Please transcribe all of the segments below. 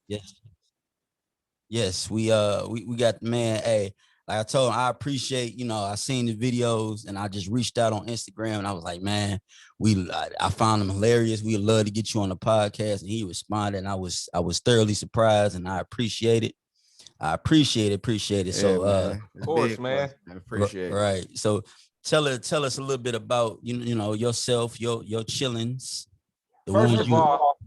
Yes. Yes, we got man. Hey, like I told him, I appreciate, I seen the videos and I just reached out on Instagram and I was like, man, I found him hilarious. We'd love to get you on the podcast. And he responded, and I was thoroughly surprised, and I appreciate it. Appreciate it. Yeah, So man. Of course, man. I appreciate it. right. So tell us a little bit about yourself, your chillings, the First ones of you all,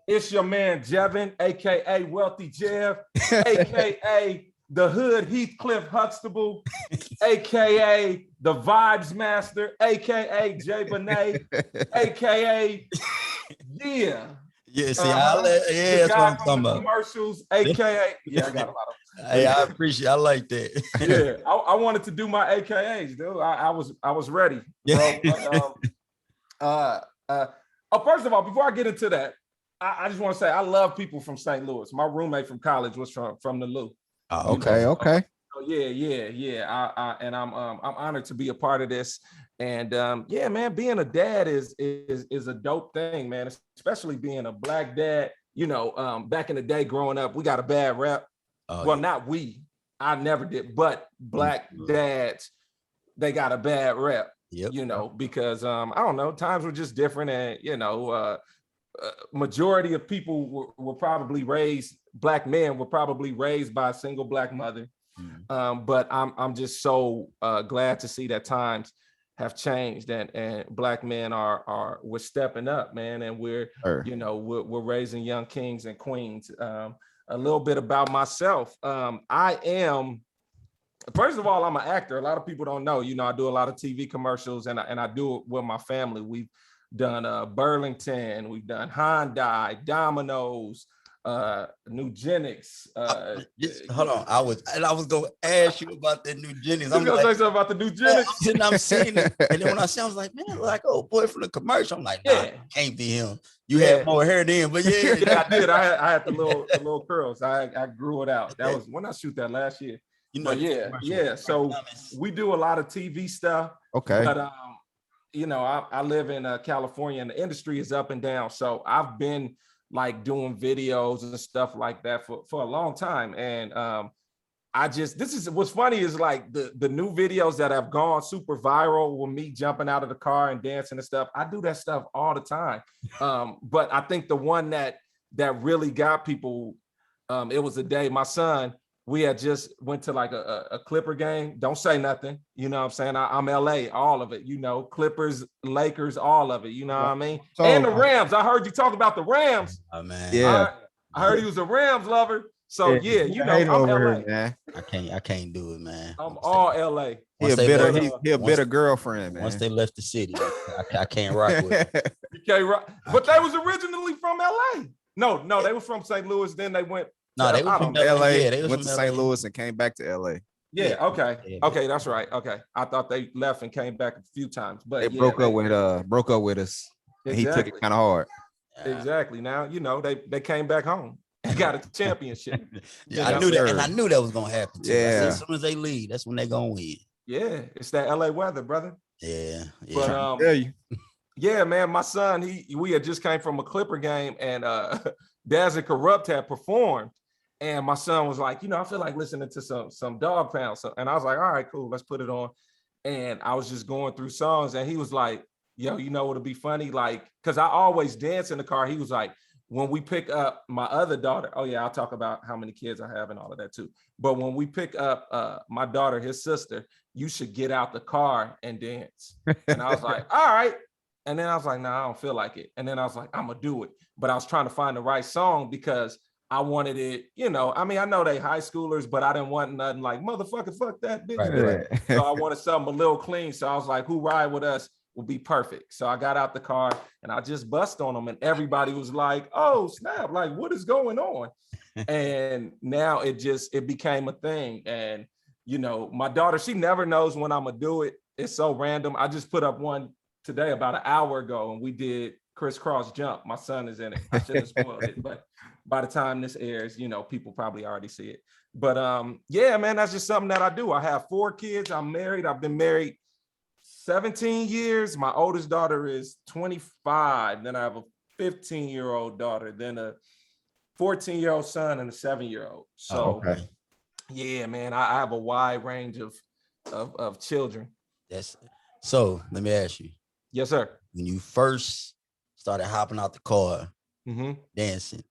it's your man Jevin, aka Wealthy Jev, aka the Hood Heathcliff Huxtable, aka the Vibes Master, aka Jay Benet, aka yeah. Yeah, see, The that's what guy I'm from talking the about. commercials, aka I got a lot of. Hey, I like that. Yeah, I wanted to do my AKAs, dude. I was ready, bro. First of all, before I get into that, I just want to say I love people from St. Louis. My roommate from college was from the Lou. Oh, Okay. Oh, yeah. I'm honored to be a part of this. And yeah, man, being a dad is a dope thing, man. Especially being a Black dad. Back in the day, growing up, we got a bad rep. Well, not we. I never did, but Black dads, they got a bad rep. Yep. Because I don't know, times were just different, and majority of people were probably raised, Black men were probably raised by a single Black mother. But I'm just so glad to see that times have changed, and Black men we're stepping up, man, and we're raising young kings and queens. A little bit about myself. I am, first of all, I'm an actor. A lot of people don't know. I do a lot of TV commercials, and I do it with my family. We've done Burlington, we've done Hyundai, Domino's, Nugenics. Hold on, I was gonna ask you about the Nugenics. I'm gonna say something about the Nugenics. I'm seeing it, and then when I see, I was like, man, like old boy from the commercial. I'm like, nah, can't be him. You had more hair then, but yeah, I did. I had the little curls. I grew it out. That was when I shoot that last year. So we do a lot of TV stuff. Okay. But I live in California, and the industry is up and down. So I've been like doing videos and stuff like that for a long time. And what's funny is like the new videos that have gone super viral with me jumping out of the car and dancing and stuff. I do that stuff all the time. But I think the one that really got people, it was a day my son, we had just went to like a Clipper game. Don't say nothing. You know what I'm saying? I'm LA, all of it, Clippers, Lakers, all of it. You know what I mean? So, and the Rams. I heard you talk about the Rams. Oh, man. Yeah. I heard he was a Rams lover. So I'm LA. Here, man. I can't do it, man. I'm all LA. He a bitter girlfriend, man. Once they left the city, I can't rock with it. You can't rock. But they was originally from LA. No, they were from St. Louis. Then they went. No, they were from LA. Yeah, they went to St. Louis and came back to LA. Yeah. Okay, that's right. Okay, I thought they left and came back a few times, but they broke up with us. Exactly. And he took it kind of hard. Exactly. Now they came back home. They got a championship. I knew that, and I knew that was gonna happen too. Yeah. As soon as they leave, that's when they gonna win. Yeah, it's that LA weather, brother. Yeah. But yeah, man, my son, we had just came from a Clipper game, and Daz and Corrupt had performed. And my son was like, I feel like listening to some Dog Pound. And I was like, all right, cool, let's put it on. And I was just going through songs, and he was like, yo, what'll be funny? Like, because I always dance in the car. He was like, when we pick up my other daughter, oh yeah, I'll talk about how many kids I have and all of that too. But when we pick up my daughter, his sister, you should get out the car and dance. And I was like, all right. And then I was like, no, I don't feel like it. And then I was like, I'm gonna do it. But I was trying to find the right song because I wanted it, I know they high schoolers, but I didn't want nothing like motherfucker, fuck that bitch. Right. So I wanted something a little clean. So I was like, Who Ride With Us will be perfect. So I got out the car and I just bust on them, and everybody was like, oh snap, like what is going on? And now it became a thing. And my daughter, she never knows when I'm gonna do it. It's so random. I just put up one today about an hour ago, and we did crisscross jump. My son is in it. I should have spoiled it, but by the time this airs, people probably already see it. But yeah, man, that's just something that I do. I have 4 kids. I'm married. I've been married 17 years. My oldest daughter is 25. Then I have a 15-year-old daughter, then a 14-year-old son and a 7-year-old. So okay. yeah, man, I have a wide range of children. Yes. So let me ask you. Yes, sir. When you first started hopping out the car, dancing,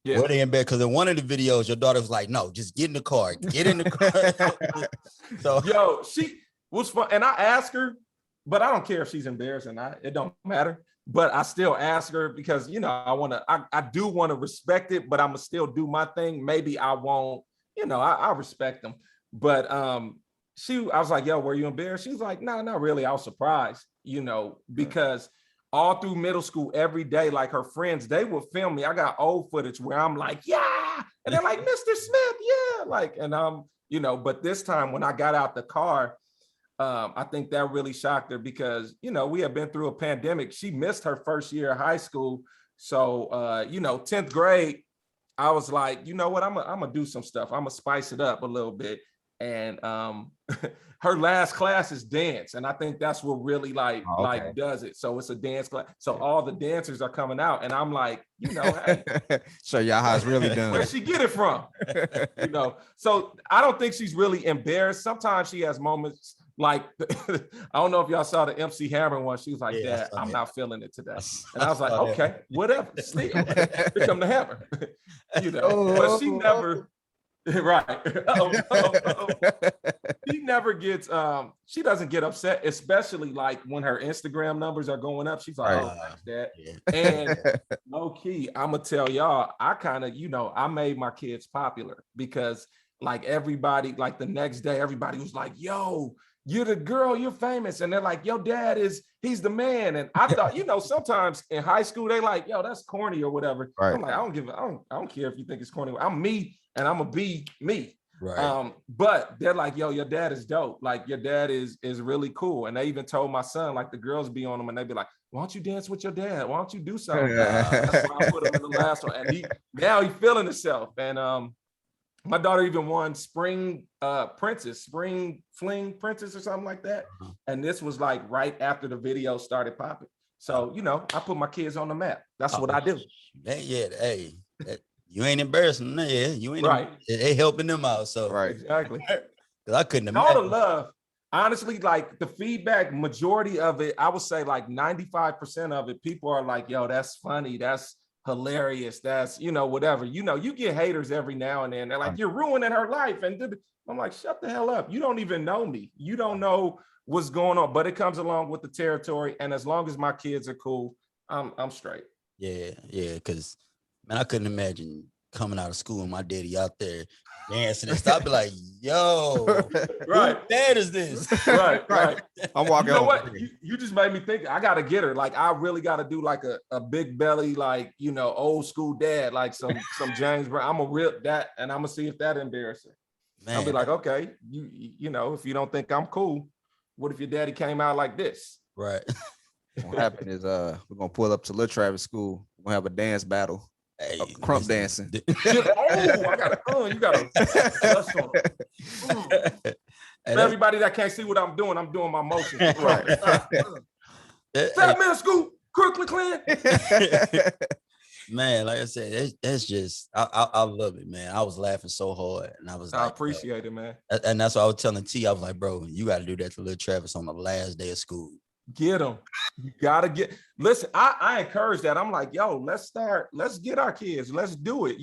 were they in bed? Because in one of the videos, your daughter was like, "No, just get in the car. Get in the car." So yo, she was fun, and I asked her, but I don't care if she's embarrassed or not. It don't matter. But I still ask her because I do want to respect it, but I'm gonna still do my thing. Maybe I won't. I respect them, but I was like, yo, were you embarrassed? She was like, no, not really. I was surprised, because all through middle school, every day, like her friends, they would film me. I got old footage where I'm like, yeah, and they're like, Mr. Smith, yeah, like, and but this time when I got out the car, I think that really shocked her because, we had been through a pandemic. She missed her first year of high school. So, 10th grade, I was like, you know what, I'm gonna do some stuff. I'm gonna spice it up a little bit. And her last class is dance. And I think that's what really like does it. So it's a dance class. So all the dancers are coming out. And I'm like, hey, show y'all how it's really done. Where'd she get it from? So I don't think she's really embarrassed. Sometimes she has moments like, I don't know if y'all saw the MC Hammer one. She was like, Dad, I'm not feeling it today. And I was like, okay, whatever. Still, here come the hammer. But she never, right. She never gets, she doesn't get upset, especially like when her Instagram numbers are going up. She's like, oh, thanks, Dad. Yeah. And low key, I'm gonna tell y'all, I kind of, I made my kids popular because like everybody, like the next day, everybody was like, yo, you're the girl, you're famous. And they're like, yo, Dad he's the man. And I thought, sometimes in high school, they like, yo, that's corny or whatever. Right. I'm like, I don't care if you think it's corny. I'm me and I'm gonna be me. Right. But they're like, yo, your dad is dope. Like your dad is really cool. And they even told my son, like the girls be on him and they'd be like, why don't you dance with your dad? Why don't you do something? That's why I put him in the last one. And now he's feeling himself. And my daughter even won spring fling princess or something like that. And this was like right after the video started popping. So, I put my kids on the map. That's what I do. Yeah, hey, you ain't embarrassing them. Yeah, you ain't right. They helping them out. So right, exactly. Because I couldn't imagine. All the love, honestly, like the feedback, majority of it, I would say like 95% of it, people are like, yo, that's funny. That's hilarious. That's, whatever. You get haters every now and then. They're like, you're ruining her life. And I'm like, shut the hell up. You don't even know me. You don't know what's going on. But it comes along with the territory. And as long as my kids are cool, I'm straight. Yeah. Because, man, I couldn't imagine coming out of school and my daddy out there dancing and stuff. I'd be like, yo, right. Who dad is this? Right. I'm walking. You know what? You just made me think I gotta get her. Like, I really gotta do like a big belly, like, old school dad, like some James Brown. I'm gonna rip that and I'm gonna see if that embarrassing. Man, I'll be like, okay, you know, if you don't think I'm cool, what if your daddy came out like this? Right. What happened is we're gonna pull up to Lil Travis school. We're gonna have a dance battle. Hey, crump dancing. I gotta, you gotta. For everybody that can't see what I'm doing my motions. Right. Fat man scoop, quickly clean. Man, like I said, that's just I love it, man. I was laughing so hard, and I was like, I appreciate it, man. And that's what I was telling T. I was like, bro, you got to do that to Lil Travis on the last day of school. Get them. You gotta get. Listen, I encourage that. I'm like, yo, let's get our kids. Let's do it.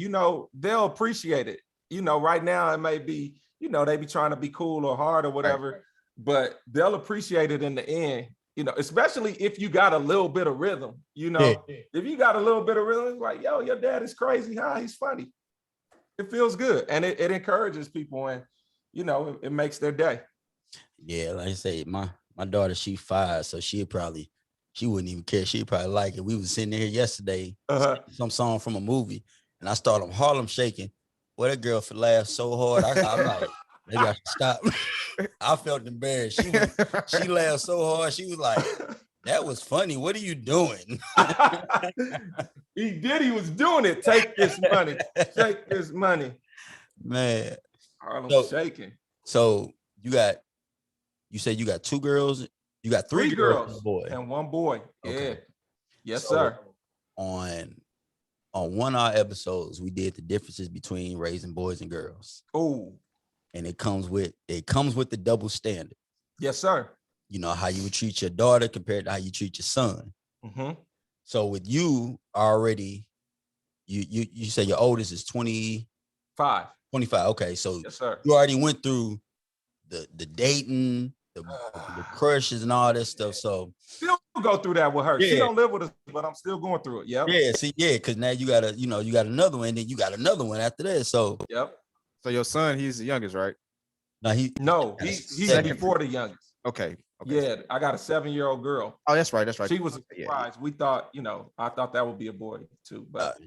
They'll appreciate it. Right now it may be, they be trying to be cool or hard or whatever, right. But they'll appreciate it in the end. Especially if you got a little bit of rhythm. If you got a little bit of rhythm, it's like, yo, your dad is crazy, huh? He's funny. It feels good, and it encourages people, and it makes their day. Yeah, like I say, my daughter, she 5, so she wouldn't even care. She'd probably like it. We was sitting there yesterday, some song from a movie, and I started Harlem shaking. Boy, that girl laughed so hard. I'm like, maybe I should stop. I felt embarrassed. She laughed so hard. She was like, that was funny. What are you doing? He was doing it. Take this money. Take this money. Man. Harlem shaking. So you said you got 2 girls. You got 3 girls and 1 boy. Okay. Yeah. Yes, sir. on one of our episodes, we did the differences between raising boys and girls. Oh, And it comes with the double standard. yes, sir. You know, how you would treat your daughter compared to how you treat your son. Mm-hmm. So with you already, you say your oldest is 25. Okay. So Yes, sir. you already went through the dating, the crushes and all that stuff. So still go through that with her. Yeah. She don't live with us, but I'm still going through it. Yep. Because now you got another one, and then you got another one after that. So Yep. So your son, he's the youngest, right? No, he's before the youngest. Okay. Yeah, I got a 7-year-old girl. Oh, that's right. She was a surprise. We thought, I thought that would be a boy too, but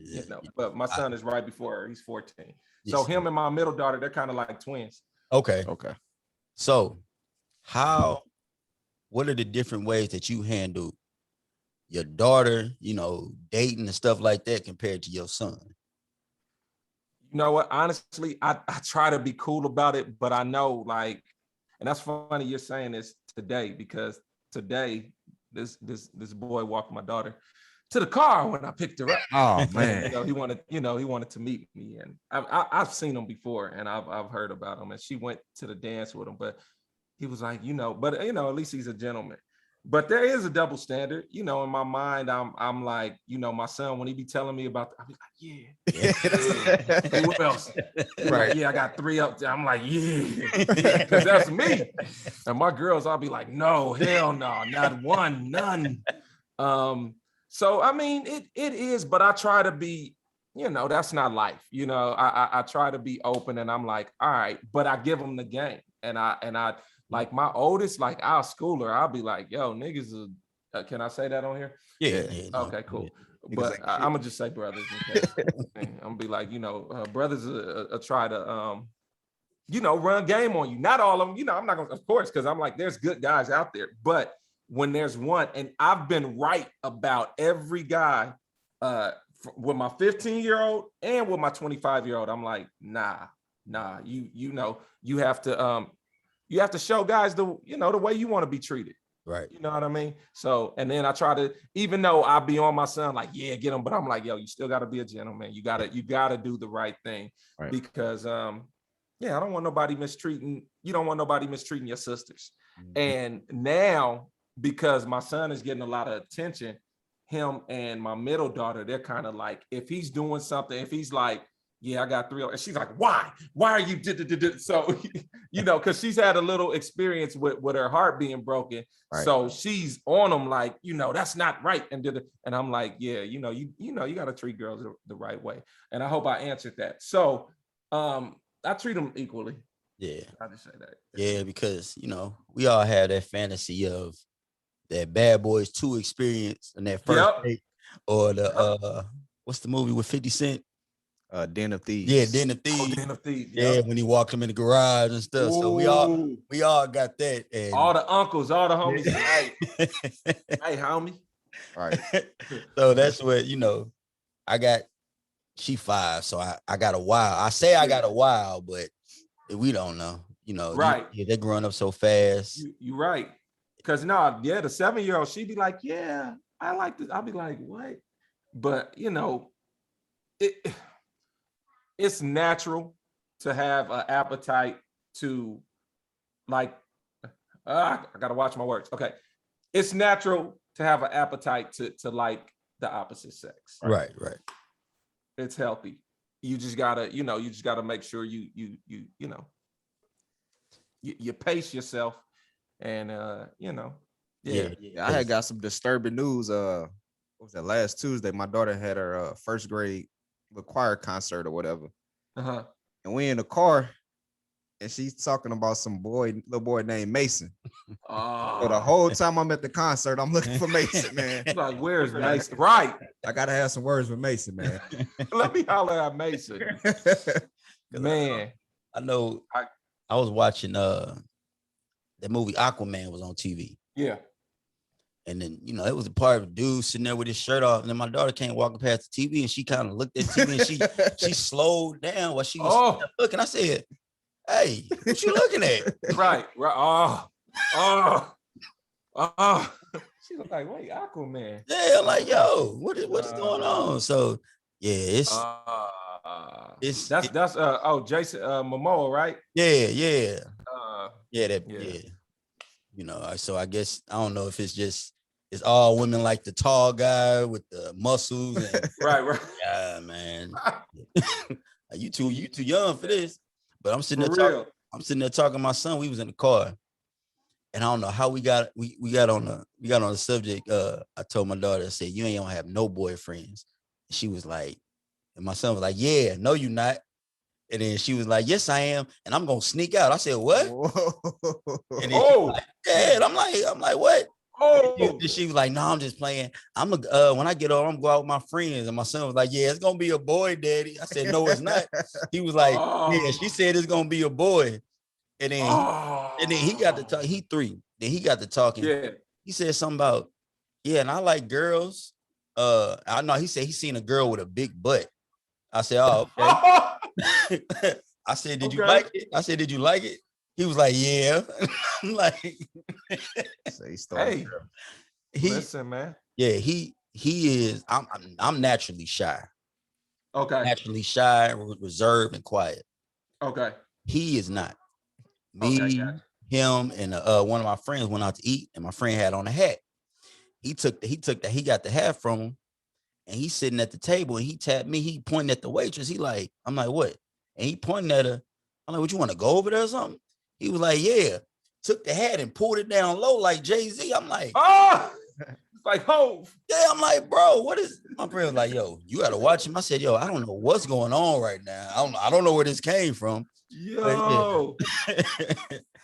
but my son is right before her. He's 14. So him and my middle daughter, they're kind of like twins. Okay. So what are the different ways that you handle your daughter, dating and stuff like that compared to your son? You know what? Honestly, I try to be cool about it, but I know and that's funny you're saying this today, because today this boy walked my daughter to the car when I picked her up. Oh man. He wanted to meet me, and I've seen him before, and I've heard about him, and she went to the dance with him, but he was like, but at least he's a gentleman. But there is a double standard, in my mind. I'm like, my son, when he be telling me about, I be like, yeah. What else? Right. Like, yeah, I got 3 up there. I'm like, yeah, because that's me. And my girls, I'll be like, no, hell no, not one, none. So I mean, it is, but I try to be, that's not life. I try to be open, and I'm like, all right, but I give them the game, and I. Like my oldest, I'll school her. I'll be like, yo, niggas, can I say that on here? Yeah. Okay, cool. But I'm gonna just say brothers. I'm gonna be like, brothers try to, run game on you. Not all of them, I'm not gonna, of course, because I'm like, there's good guys out there. But when there's one, and I've been right about every guy, with my 15-year-old and with my 25-year-old, I'm like, nah, you have to, you have to show guys the way you want to be treated. Right. You know what I mean? So, and then I try to, even though I be on my son, like, yeah, get him, but I'm like, yo, you still got to be a gentleman. You gotta do the right thing. Right. Because, I don't want nobody mistreating. You don't want nobody mistreating your sisters. Mm-hmm. And now, because my son is getting a lot of attention, him and my middle daughter, they're kind of like, if he's doing something, if he's like, yeah, I got 3, and she's like, why are you so, because she's had a little experience with her heart being broken. Right. So she's on them like, that's not right. And I'm like, yeah, you got to treat girls the right way. And I hope I answered that. So I treat them equally. Yeah. I just say that. Yeah, because, we all have that fantasy of that Bad Boys 2 experience and that first date, or the, what's the movie with 50 Cent? Den of Thieves. Yeah, Den of Thieves. Oh, Den of Thieves. Yeah, when he walked him in the garage and stuff. Ooh. So we all got that. And all the uncles, all the homies. Hey, homie. All right. So that's what, she 5, so I got a while. I say I got a while, but we don't know. Right. They're growing up so fast. You're right. Because the 7-year-old, she'd be like, yeah, I like this. I'll be like, what? But it's natural to have an appetite to I gotta watch my words. Okay. It's natural to have an appetite to like the opposite sex. Right. It's healthy. You just gotta make sure you pace yourself, and Yeah. I had got some disturbing news. What was that, last Tuesday? My daughter had her first grade choir concert or whatever. Uh-huh. And we in the car, and she's talking about some little boy named Mason. So the whole time I'm at the concert, I'm looking for Mason, man. Like, where's Mason? Right. I gotta have some words with Mason, man. Let me holler at Mason. Man. I know I was watching that movie Aquaman was on TV. Yeah. And then, it was a part of a dude sitting there with his shirt off. And then my daughter came walking past the TV, and she kind of looked at TV, and she slowed doan while she was looking. I said, hey, what you looking at? Right. She was like, wait, Aquaman. Yeah, I'm like, yo, what is going on? So, Yeah, That's Jason Momoa, right? yeah. Yeah. Yeah. You know, so I guess I don't know if it's all women like the tall guy with the muscles and Right. yeah, man. you too young for this. But I'm sitting For there real. talking to my son. We was in the car. And I don't know how we got on the subject. I told my daughter, I said, you ain't gonna have no boyfriends. And she was like, and my son was like, yeah, no, you not. And then she was like, yes, I am. And I'm gonna sneak out. I said, what? And then she was like, yeah. And I'm like, what? And she was like, no, I'm just playing. When I get home, I'm gonna go out with my friends. And my son was like, yeah, it's gonna be a boy, daddy. I said, no, it's not. He was like, yeah, she said it's gonna be a boy. And then he got to talk. He 3. Then he got to talking. Yeah. He said something about, yeah, and I like girls. I know he said he seen a girl with a big butt. I said, oh, okay. I said, did you like it? I said, did you like it? He was like, yeah. I'm like, so hey, listen, man. Yeah, he is. I'm naturally shy. Okay. Naturally shy, reserved, and quiet. Okay. He is not. Me, him, and one of my friends went out to eat, and my friend had on a hat. He got the hat from him, and he's sitting at the table, and he tapped me. He pointing at the waitress. I'm like, what? And he pointing at her. I'm like, what, you want to go over there or something? He was like, yeah. Took the hat and pulled it down low like Jay-Z. I'm like, oh, it's like, oh. Yeah, I'm like, bro, what is, my friend was like, yo, you gotta watch him. I said, yo, I don't know what's going on right now. I don't know where this came from. Yo.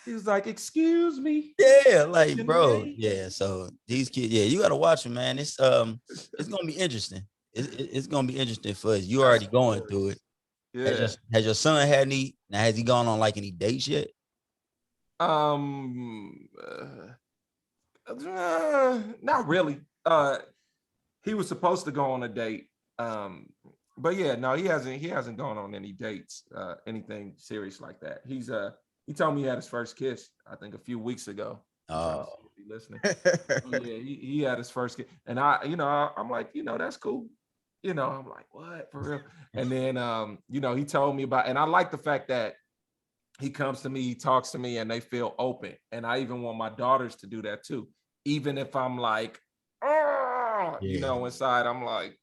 He was like, excuse me. Yeah, like, bro. Yeah, so these kids, yeah, you gotta watch them, man. It's gonna be interesting. It's gonna be interesting for us. You already going through it. Yeah. Has your son had any? Now, has he gone on like any dates yet? Not really. He was supposed to go on a date. But yeah, no, he hasn't gone on any dates, anything serious like that. He told me he had his first kiss, I think a few weeks ago. Oh, listening. Yeah, he had his first kiss. And I'm like, that's cool. I'm like, what, for real? And then he told me about, and I like the fact that he comes to me, he talks to me, and they feel open. And I even want my daughters to do that too. Even if I'm like, inside, I'm like,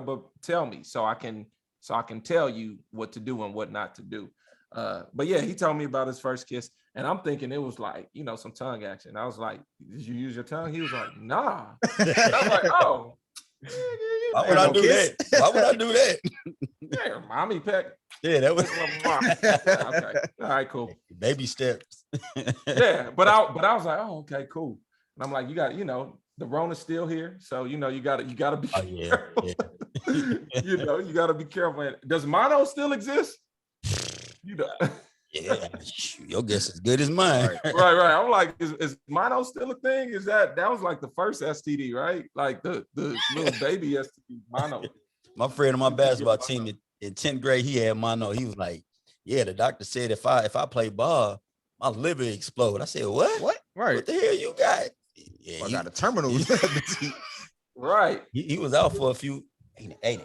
but tell me so I can tell you what to do and what not to do. But yeah, he told me about his first kiss, and I'm thinking it was like, some tongue action. I was like, did you use your tongue? He was like, nah. I was like, oh. Why would I do that? Why would I do that? Yeah, mommy peck. Yeah, that was okay. All right, cool. Baby steps. Yeah, but I was like, oh, okay, cool. And I'm like, you got, the Rona's still here, so you gotta be careful. Yeah. You gotta be careful. Does mono still exist? Yeah, your guess is good as mine. Right. I'm like, is mono still a thing? Is that was like the first STD, right? Like the little baby STD, mono. My friend on my basketball team in 10th grade, he had mono. He was like, yeah, the doctor said if I play ball, my liver explode. I said, what? What? Right. What the hell you got? Yeah, I got a terminal. Right. He was out for a few. Yeah,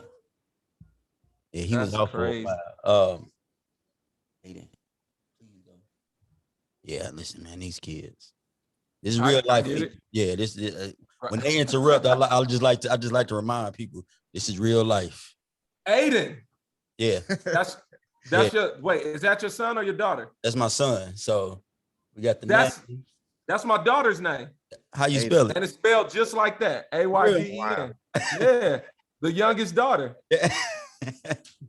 he was out crazy. For a while. Yeah, listen, man, these kids. This is real life. Yeah, this when they interrupt, I just like to remind people this is real life. Aiden. Yeah. That's your wait, is that your son or your daughter? That's my son. So we got the name. That's my daughter's name. How you spell it? And it's spelled just like that. A-Y-D-E-N. Wow. Yeah. The youngest daughter.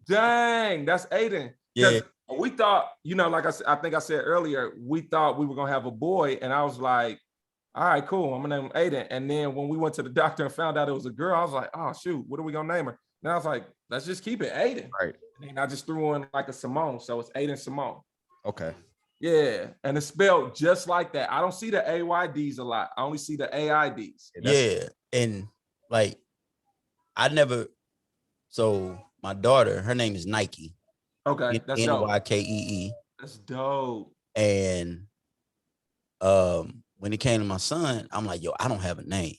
Dang, that's Aiden. Yeah. We thought, like I think I said earlier, we thought we were gonna have a boy, and I was like, all right, cool, I'm gonna name him Aiden. And then when we went to the doctor and found out it was a girl, I was like, oh shoot, what are we gonna name her? And I was like, let's just keep it Aiden. Right. And I just threw in like a Simone, so it's Aiden Simone. Okay. Yeah, and it's spelled just like that. I don't see the AYDs a lot. I only see the AIDs. Yeah, and like so my daughter, her name is Nike. Okay, that's dope. N-Y-K-E-E. That's dope. And when it came to my son, I'm like, yo, I don't have a name.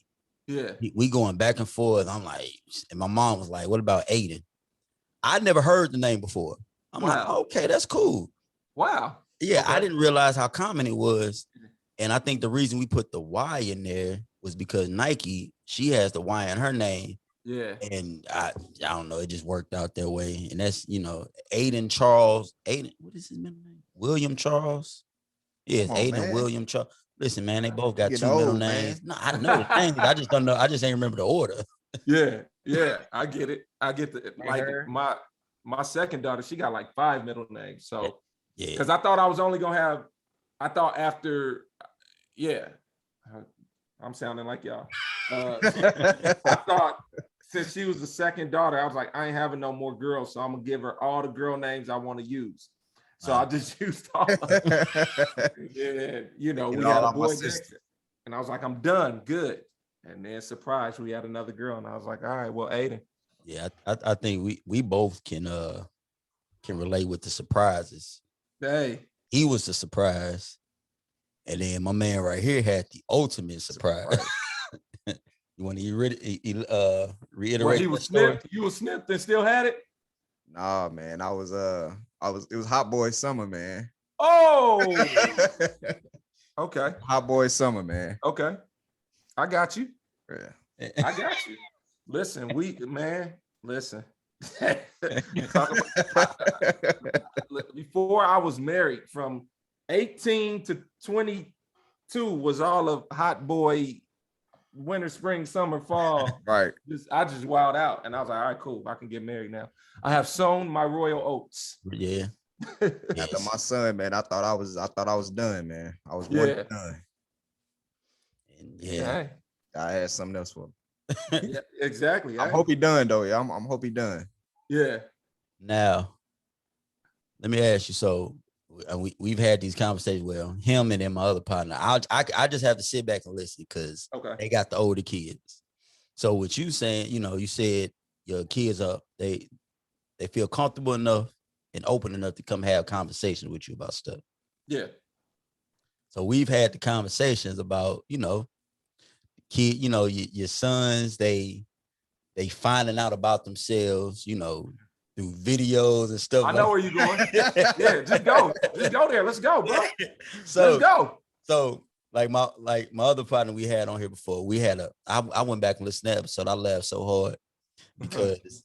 Yeah. We going back and forth. I'm like, and my mom was like, what about Aiden? I never heard the name before. I'm like, okay, that's cool. Wow. Yeah, okay. I didn't realize how common it was. And I think the reason we put the Y in there was because Nike, she has the Y in her name. Yeah. And I don't know, it just worked out that way. And that's, Aiden Charles. Aiden, what is his middle name? William Charles. Yeah, it's Aiden and William Charles. Listen, man, they both got two middle names. No, I know the names. I just don't know. I just ain't remember the order. Yeah, I get it. I get the like my second daughter, she got like 5 middle names. So yeah, because I thought I was only gonna have, I thought after, I'm sounding like y'all. I thought since she was the second daughter, I was like, I ain't having no more girls, so I'm gonna give her all the girl names I want to use. So I just used all. And we had a boy next, and I was like, I'm done, good. And then surprise, we had another girl, and I was like, all right, well, Aiden. Yeah, I think we both can relate with the surprises. Hey, he was the surprise, and then my man right here had the ultimate surprise. You want to reiterate? Well, he was snipped. You was snipped and still had it. Nah, man, it was Hot Boy Summer, man. Oh, okay. Hot Boy Summer, man. Okay, I got you. Yeah, I got you. Listen, listen. Before I was married, from 18 to 22 was all of Hot Boy, winter, spring, summer, fall. Right. I just wilded out, and I was like, all right, cool. I can get married now. I have sown my royal oats. Yeah. After my son, man, I thought I was done, man. I was done. And yeah. I had something else for him. Yeah, exactly. I hope he done though. Yeah, I'm hope he done. Yeah. Now, let me ask you. So we've had these conversations with him and then my other partner. I just have to sit back and listen because they got the older kids. So what you saying? You said your kids they feel comfortable enough and open enough to come have conversations with you about stuff. Yeah. So we've had the conversations about kid, your sons, they finding out about themselves, through videos and stuff. I know where you're going. Yeah, just go there. Let's go, bro. Let's go. So like my other partner we had on here before, I went back and listened to that episode. I laughed so hard because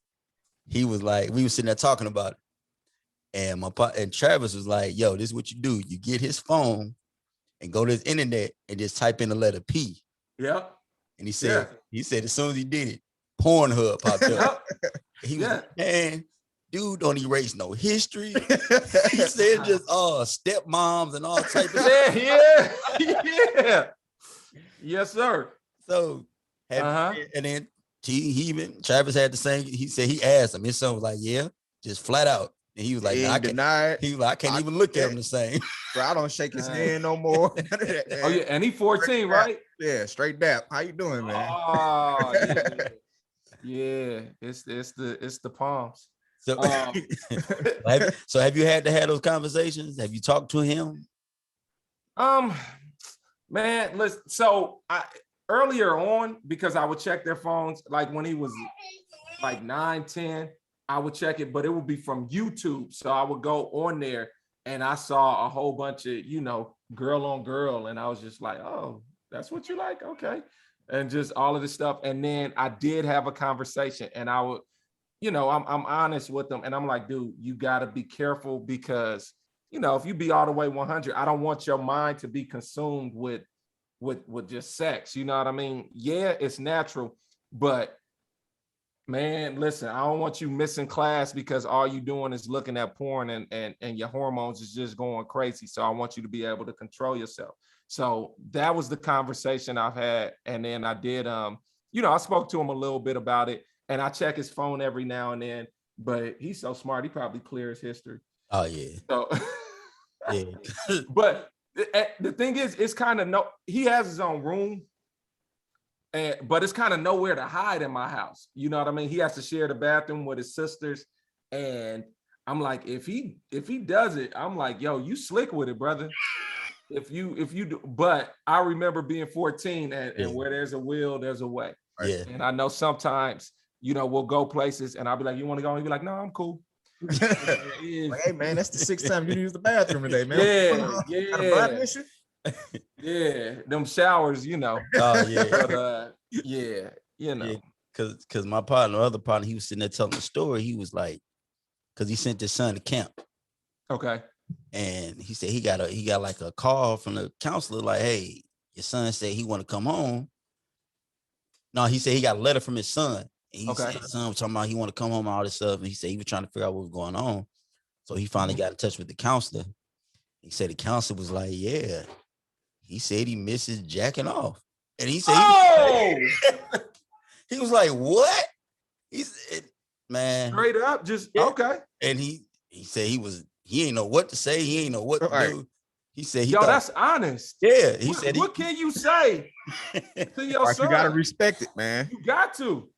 he was like, we were sitting there talking about it. And Travis was like, yo, this is what you do. You get his phone and go to his internet and just type in the letter P. Yep. And he said as soon as he did it, Pornhub popped up. He was like, man, dude don't erase no history. He said just stepmoms and all types of yeah. Yes, sir. So and then Travis had the same. He said he asked him. His son was like, yeah, just flat out. And he was like, I can't even look at him the same. Bro, I don't shake his hand no more. Oh yeah, and he 14, right? Yeah, straight dap. How you doing, man? Oh yeah. It's the palms. So, have you had to have those conversations? Have you talked to him? Man, listen. So earlier on, because I would check their phones, like when he was like 9, 10. I would check it, but it would be from YouTube. So I would go on there and I saw a whole bunch of, girl on girl. And I was just like, oh, that's what you like? Okay. And just all of this stuff. And then I did have a conversation and I would, I'm honest with them. And I'm like, dude, you got to be careful because, if you be all the way 100, I don't want your mind to be consumed with just sex. You know what I mean? Yeah, it's natural, but man, listen, I don't want you missing class because all you doing is looking at porn and your hormones is just going crazy. So I want you to be able to control yourself. So that was the conversation I've had. And then I did, I spoke to him a little bit about it and I check his phone every now and then, but he's so smart. He probably clears history. Oh yeah. So, yeah. But the thing is, it's kind of he has his own room. But it's kind of nowhere to hide in my house. You know what I mean? He has to share the bathroom with his sisters. And I'm like, if he does it, I'm like, yo, you slick with it, brother. if you do, but I remember being 14 and where there's a will, there's a way. Yeah. And I know sometimes, we'll go places and I'll be like, you want to go? And you'll be like, no, I'm cool. Like, hey man, that's the 6th time you use the bathroom today, man. Yeah. Got a blood issue? Yeah, them showers, Oh yeah. But yeah. Cause my other partner, he was sitting there telling the story. He was like, cause he sent his son to camp. Okay. And he said he got like a call from the counselor, like, hey, your son said he want to come home. No, he said he got a letter from his son. And he said his son was talking about he want to come home and all this stuff. And he said he was trying to figure out what was going on. So he finally got in touch with the counselor. He said the counselor was like, yeah. He said he misses jacking off. And he said he was like, what? He said, man. Straight up, just okay. And he said he ain't know what to say. He ain't know what to do. He said that's honest. Yeah. He said what can you say to your son? You gotta respect it, man. You got to.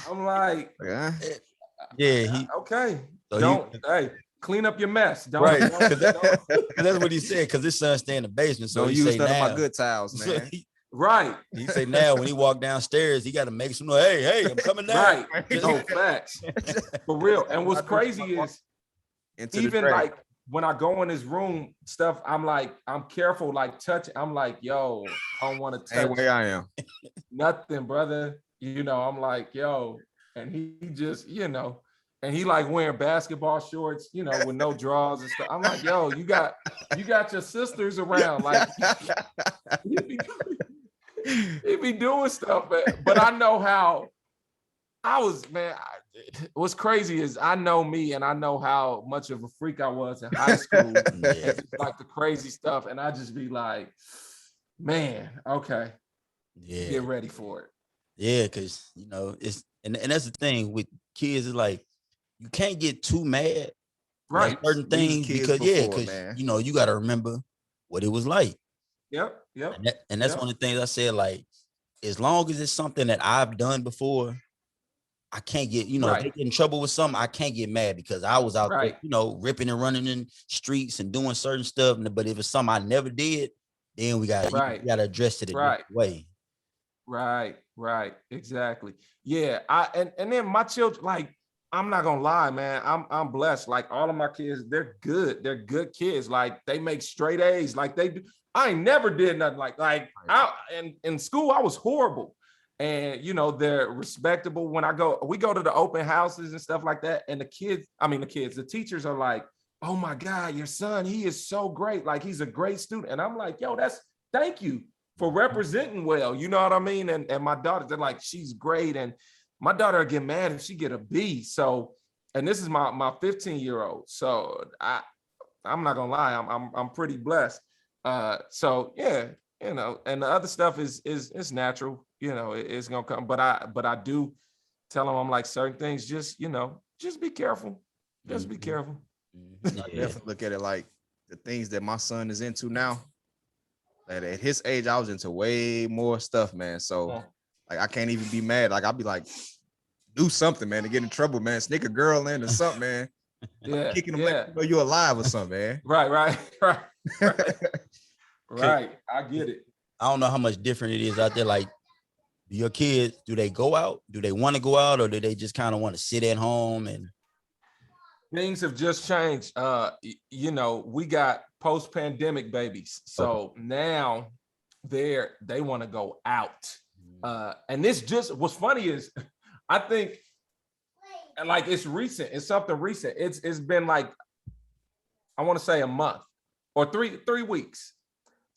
I'm like, okay. So hey, clean up your mess. Don't, right. That's what he said, because his son stay in the basement. So don't he use say none now, of my good towels, man. Right. He say now when he walk downstairs, he got to make some noise. Hey, I'm coming down. Right. No facts. For real. And what's crazy is even like when I go in his room, stuff, I'm careful, like touch. I'm like, yo, I don't want to touch. Hey, where I am. Nothing, brother. I'm like, yo, and he just, and he like wearing basketball shorts, with no drawers and stuff. I'm like, yo, you got your sisters around, like he be doing stuff, but I know how I was, man. What's crazy is I know me and I know how much of a freak I was in high school, like the crazy stuff, and I just be like, man, okay, get ready for it. Yeah, because it's and that's the thing with kids is like you can't get too mad, right? Certain things because you got to remember what it was like. Yep. And that's one of the things I said. Like, as long as it's something that I've done before, I can't get if they get in trouble with something, I can't get mad because I was out there, ripping and running in streets and doing certain stuff. But if it's something I never did, then we got to address it a different way. Right. Exactly. Yeah. And then my children, like, I'm not gonna lie, man. I'm blessed. Like all of my kids, they're good. They're good kids. Like they make straight A's. Like they do. I ain't never did nothing in school, I was horrible. And they're respectable. When we go to the open houses and stuff like that. And the teachers are like, oh my God, your son, he is so great. Like he's a great student. And I'm like, yo, thank you for representing well. You know what I mean? And my daughter, they're like, she's great. And my daughter will get mad if she get a B. So, and this is my 15-year-old. So I'm not gonna lie, I'm pretty blessed. So yeah, and the other stuff is natural. It's gonna come. But I do tell them, I'm like, certain things, just be careful. Just be careful. I definitely look at it like the things that my son is into now. That at his age, I was into way more stuff, man. So like I can't even be mad. Like I'll be like, do something, man, to get in trouble, man. Sneak a girl in or something, man. Yeah, kicking him like you're alive or something, man. Right. Right. I get it. I don't know how much different it is out there. Like, your kids, do they go out? Do they want to go out, or do they just kind of want to sit at home? And things have just changed. We got post-pandemic babies, so now they want to go out. And this just what's funny is, I think, and like it's recent. It's something recent. It's been like, I want to say a month or three weeks.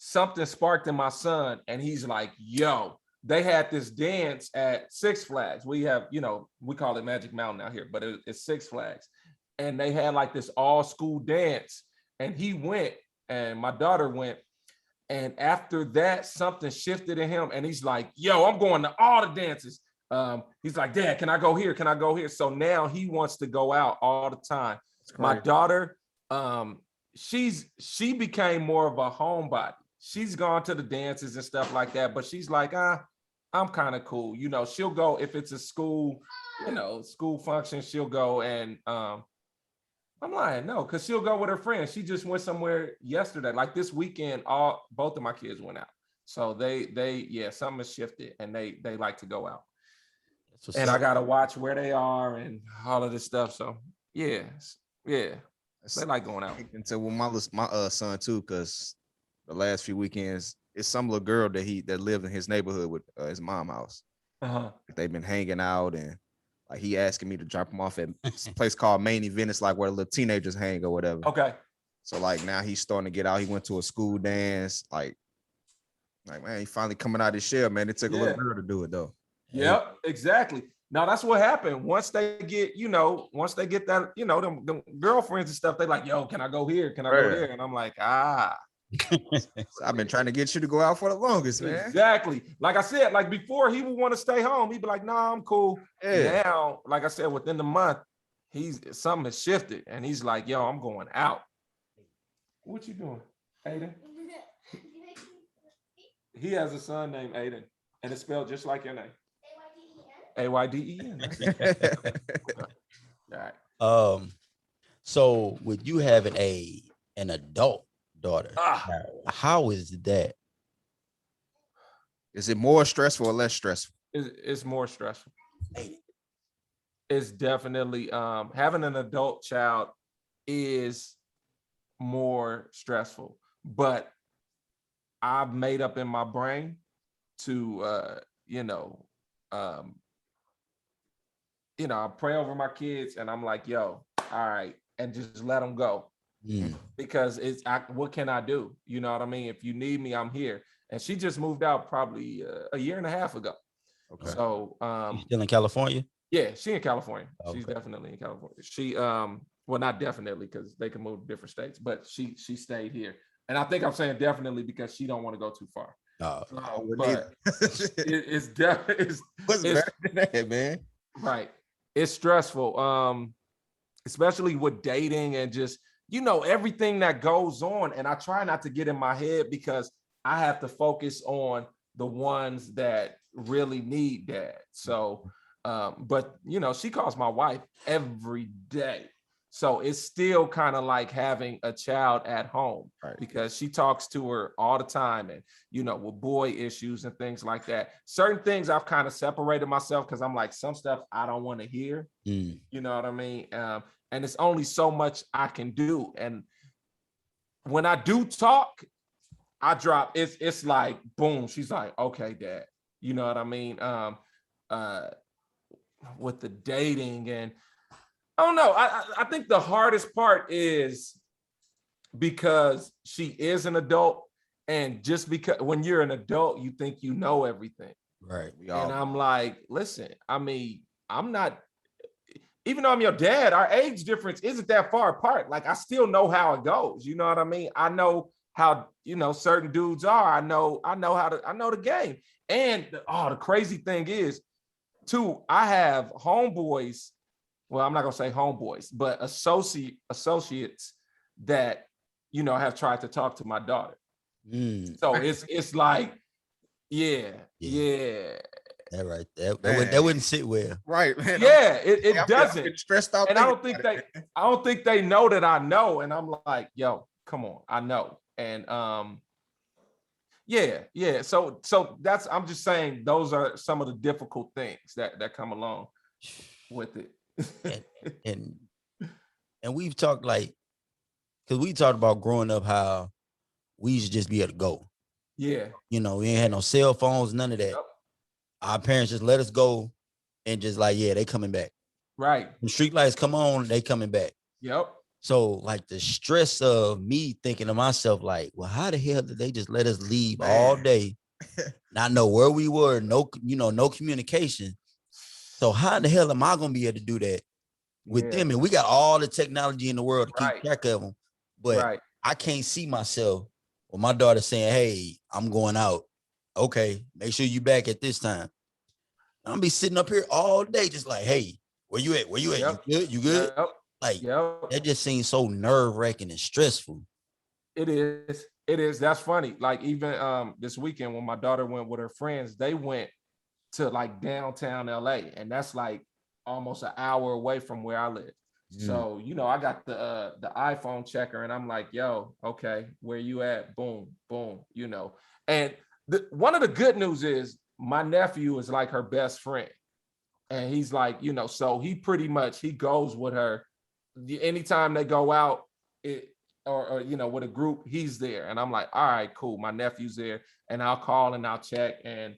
Something sparked in my son, and he's like, yo, they had this dance at Six Flags. We have, we call it Magic Mountain out here, but it's Six Flags. And they had like this all school dance, and he went, and my daughter went. And after that, something shifted in him, and he's like, yo, I'm going to all the dances. He's like, Dad, can I go here? Can I go here? So now he wants to go out all the time. My daughter, she became more of a homebody. She's gone to the dances and stuff like that, but she's like, I'm kind of cool. She'll go if it's a school, school function, she'll go. And I'm lying, no, because she'll go with her friends. She just went somewhere yesterday. Like this weekend, both of my kids went out. So they something has shifted and they like to go out. And I gotta watch where they are and all of this stuff. So yeah. They like going out. Until with my son too, because the last few weekends, it's some little girl that lived in his neighborhood with his mom house. They've been hanging out and like he asking me to drop him off at a place called Main Event. It's like where little teenagers hang or whatever. Okay. So like now he's starting to get out. He went to a school dance. Like man, he finally coming out of his shell, man. It took a little girl to do it though. Yep, exactly. Now that's what happened. Once they get that, them girlfriends and stuff, they like, yo, can I go here? Can I go there? And I'm like, I've been trying to get you to go out for the longest, man. Exactly. Like I said, like before he would want to stay home. He'd be like, nah, I'm cool. Yeah. Now, like I said, within the month, something has shifted and he's like, yo, I'm going out. What you doing, Aiden? He has a son named Aiden and it's spelled just like your name. Ayden. All right. So with you having an adult daughter, how is that? Is it more stressful or less stressful? It's more stressful. It's definitely having an adult child is more stressful, but I've made up in my brain to I pray over my kids and I'm like, yo, all right, and just let them go. Because what can I do? You know what I mean? If you need me, I'm here. And she just moved out probably a year and a half ago. Okay. So she's still in California? Yeah, she's in California. Okay. She's definitely in California. She well, not definitely because they can move to different states, but she stayed here. And I think I'm saying definitely because she don't want to go too far. But it's definitely what's better than that, man? Right. It's stressful. Especially with dating and just everything that goes on. And I try not to get in my head because I have to focus on the ones that really need dad. So but she calls my wife every day. So it's still kind of like having a child at home, right? Because she talks to her all the time and, with boy issues and things like that. Certain things I've kind of separated myself because I'm like, some stuff I don't want to hear. You know what I mean? And it's only so much I can do. And when I do talk, I drop, it's like, boom. She's like, okay, dad. You know what I mean? With the dating and, I don't know. I think the hardest part is because she is an adult, and just because when you're an adult, you think you know everything. Right. And I'm like, listen, I mean, I'm not, even though I'm your dad, our age difference isn't that far apart. Like, I still know how it goes. You know what I mean? I know how, certain dudes are. I know the game. And the crazy thing is, too, I have homeboys. Well, I'm not gonna say homeboys, but associates that have tried to talk to my daughter. So it's like, yeah. That right there. That wouldn't sit well. Right, man. Yeah, it doesn't. I'm stressed out. And I don't think they know that I know. And I'm like, yo, come on, I know. And yeah. So I'm just saying those are some of the difficult things that come along with it. and we've talked because we talked about growing up how we used to just be able to go. Yeah. We ain't had no cell phones, none of that. Yep. Our parents just let us go and just like, yeah, they coming back. Right. When street lights come on, they coming back. Yep. So like the stress of me thinking to myself, like, well, how the hell did they just let us leave all day? Not know where we were, no communication. So how the hell am I gonna be able to do that with them? And we got all the technology in the world to keep track of them, but I can't see myself with my daughter saying, "Hey, I'm going out. Okay, make sure you back at this time." I'm gonna be sitting up here all day, just like, "Hey, where you at? Where you at? Yep. You good? Yep. Like that just seems so nerve-wracking and stressful. It is. That's funny. Like even this weekend when my daughter went with her friends, they went to like downtown LA, and that's like almost an hour away from where I live. So, I got the iPhone checker and I'm like, yo, okay, where you at? Boom, boom, And one of the good news is my nephew is like her best friend. And he's like, so he pretty much, he goes with her. Anytime they go out, or with a group, he's there. And I'm like, all right, cool. My nephew's there. And I'll call and I'll check. And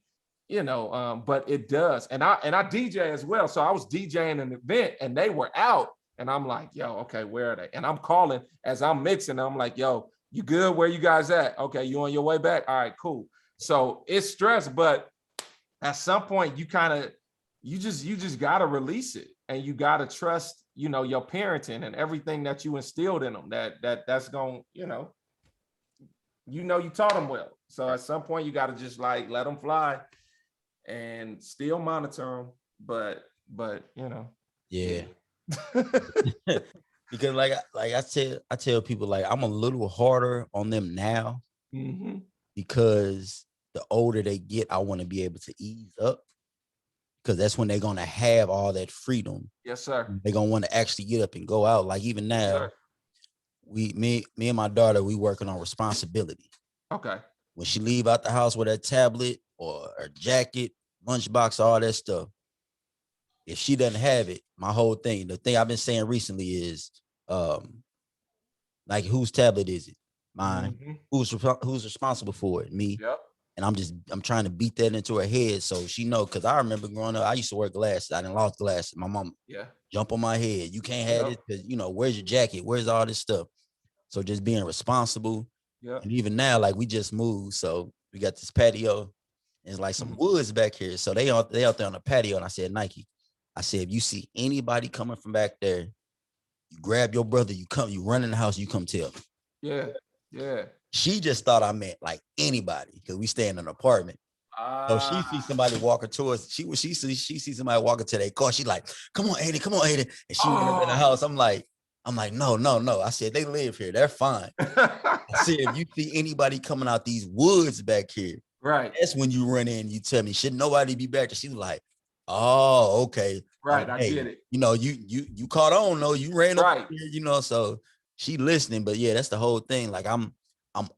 but it does. And I DJ as well. So I was DJing an event and they were out. And I'm like, yo, okay, where are they? And I'm calling as I'm mixing. I'm like, yo, you good? Where you guys at? Okay, you on your way back? All right, cool. So it's stress, but at some point you just gotta release it, and you gotta trust, your parenting and everything that you instilled in them. That's gonna, you taught them well. So at some point you gotta just like let them fly, and still monitor them. But Yeah. Because like I tell people, like, I'm a little harder on them now because the older they get, I want to be able to ease up, because that's when they're gonna have all that freedom. Yes, sir. They're gonna want to actually get up and go out. Like even now, yes, me and my daughter, we working on responsibility. Okay. When she leave out the house with her tablet or her jacket, lunchbox, all that stuff, if she doesn't have it, the thing I've been saying recently is, like, whose tablet is it? Mine. Who's responsible for it? Me. Yep. And I'm trying to beat that into her head so she know, because I remember growing up, I used to wear glasses. I done lost glasses. My mom jump on my head. You can't have this because, where's your jacket? Where's all this stuff? So just being responsible. Yeah. And even now, like, we just moved, so we got this patio. And it's like some woods back here. So they out there on the patio. And I said, Nike, I said, if you see anybody coming from back there, you grab your brother, you run in the house, you come tell me. Yeah. Yeah. She just thought I meant like anybody, because we stay in an apartment. So she sees somebody walking towards. She sees somebody walking to their car. She like, come on, Aiden. And she went up in the house. I'm like, no. I said, they live here. They're fine. I said, if you see anybody coming out these woods back here, right, that's when you run in. You tell me, should nobody be back there? She was like, oh, okay. Right, I get it. You caught on though. You ran up right here, so she listening. But yeah, that's the whole thing. Like I'm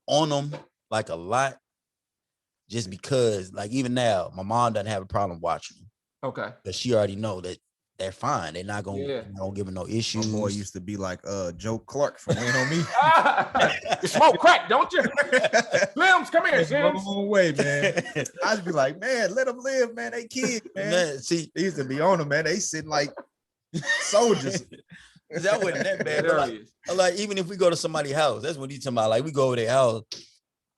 on them like a lot, just because, like, even now, my mom doesn't have a problem watching them. Okay. But she already know that they're fine. They're not gonna give them no issues. My boy used to be like Joe Clark from Lean on Me. You smoke crack, don't you? Limbs, come here, Sims. Long way, man. I'd be like, man, let them live, man. They kids, man. See, they used to be on them, man. They sitting like soldiers. That wasn't that bad. Like, even if we go to somebody's house, that's what he's talking about. Like, we go over their house,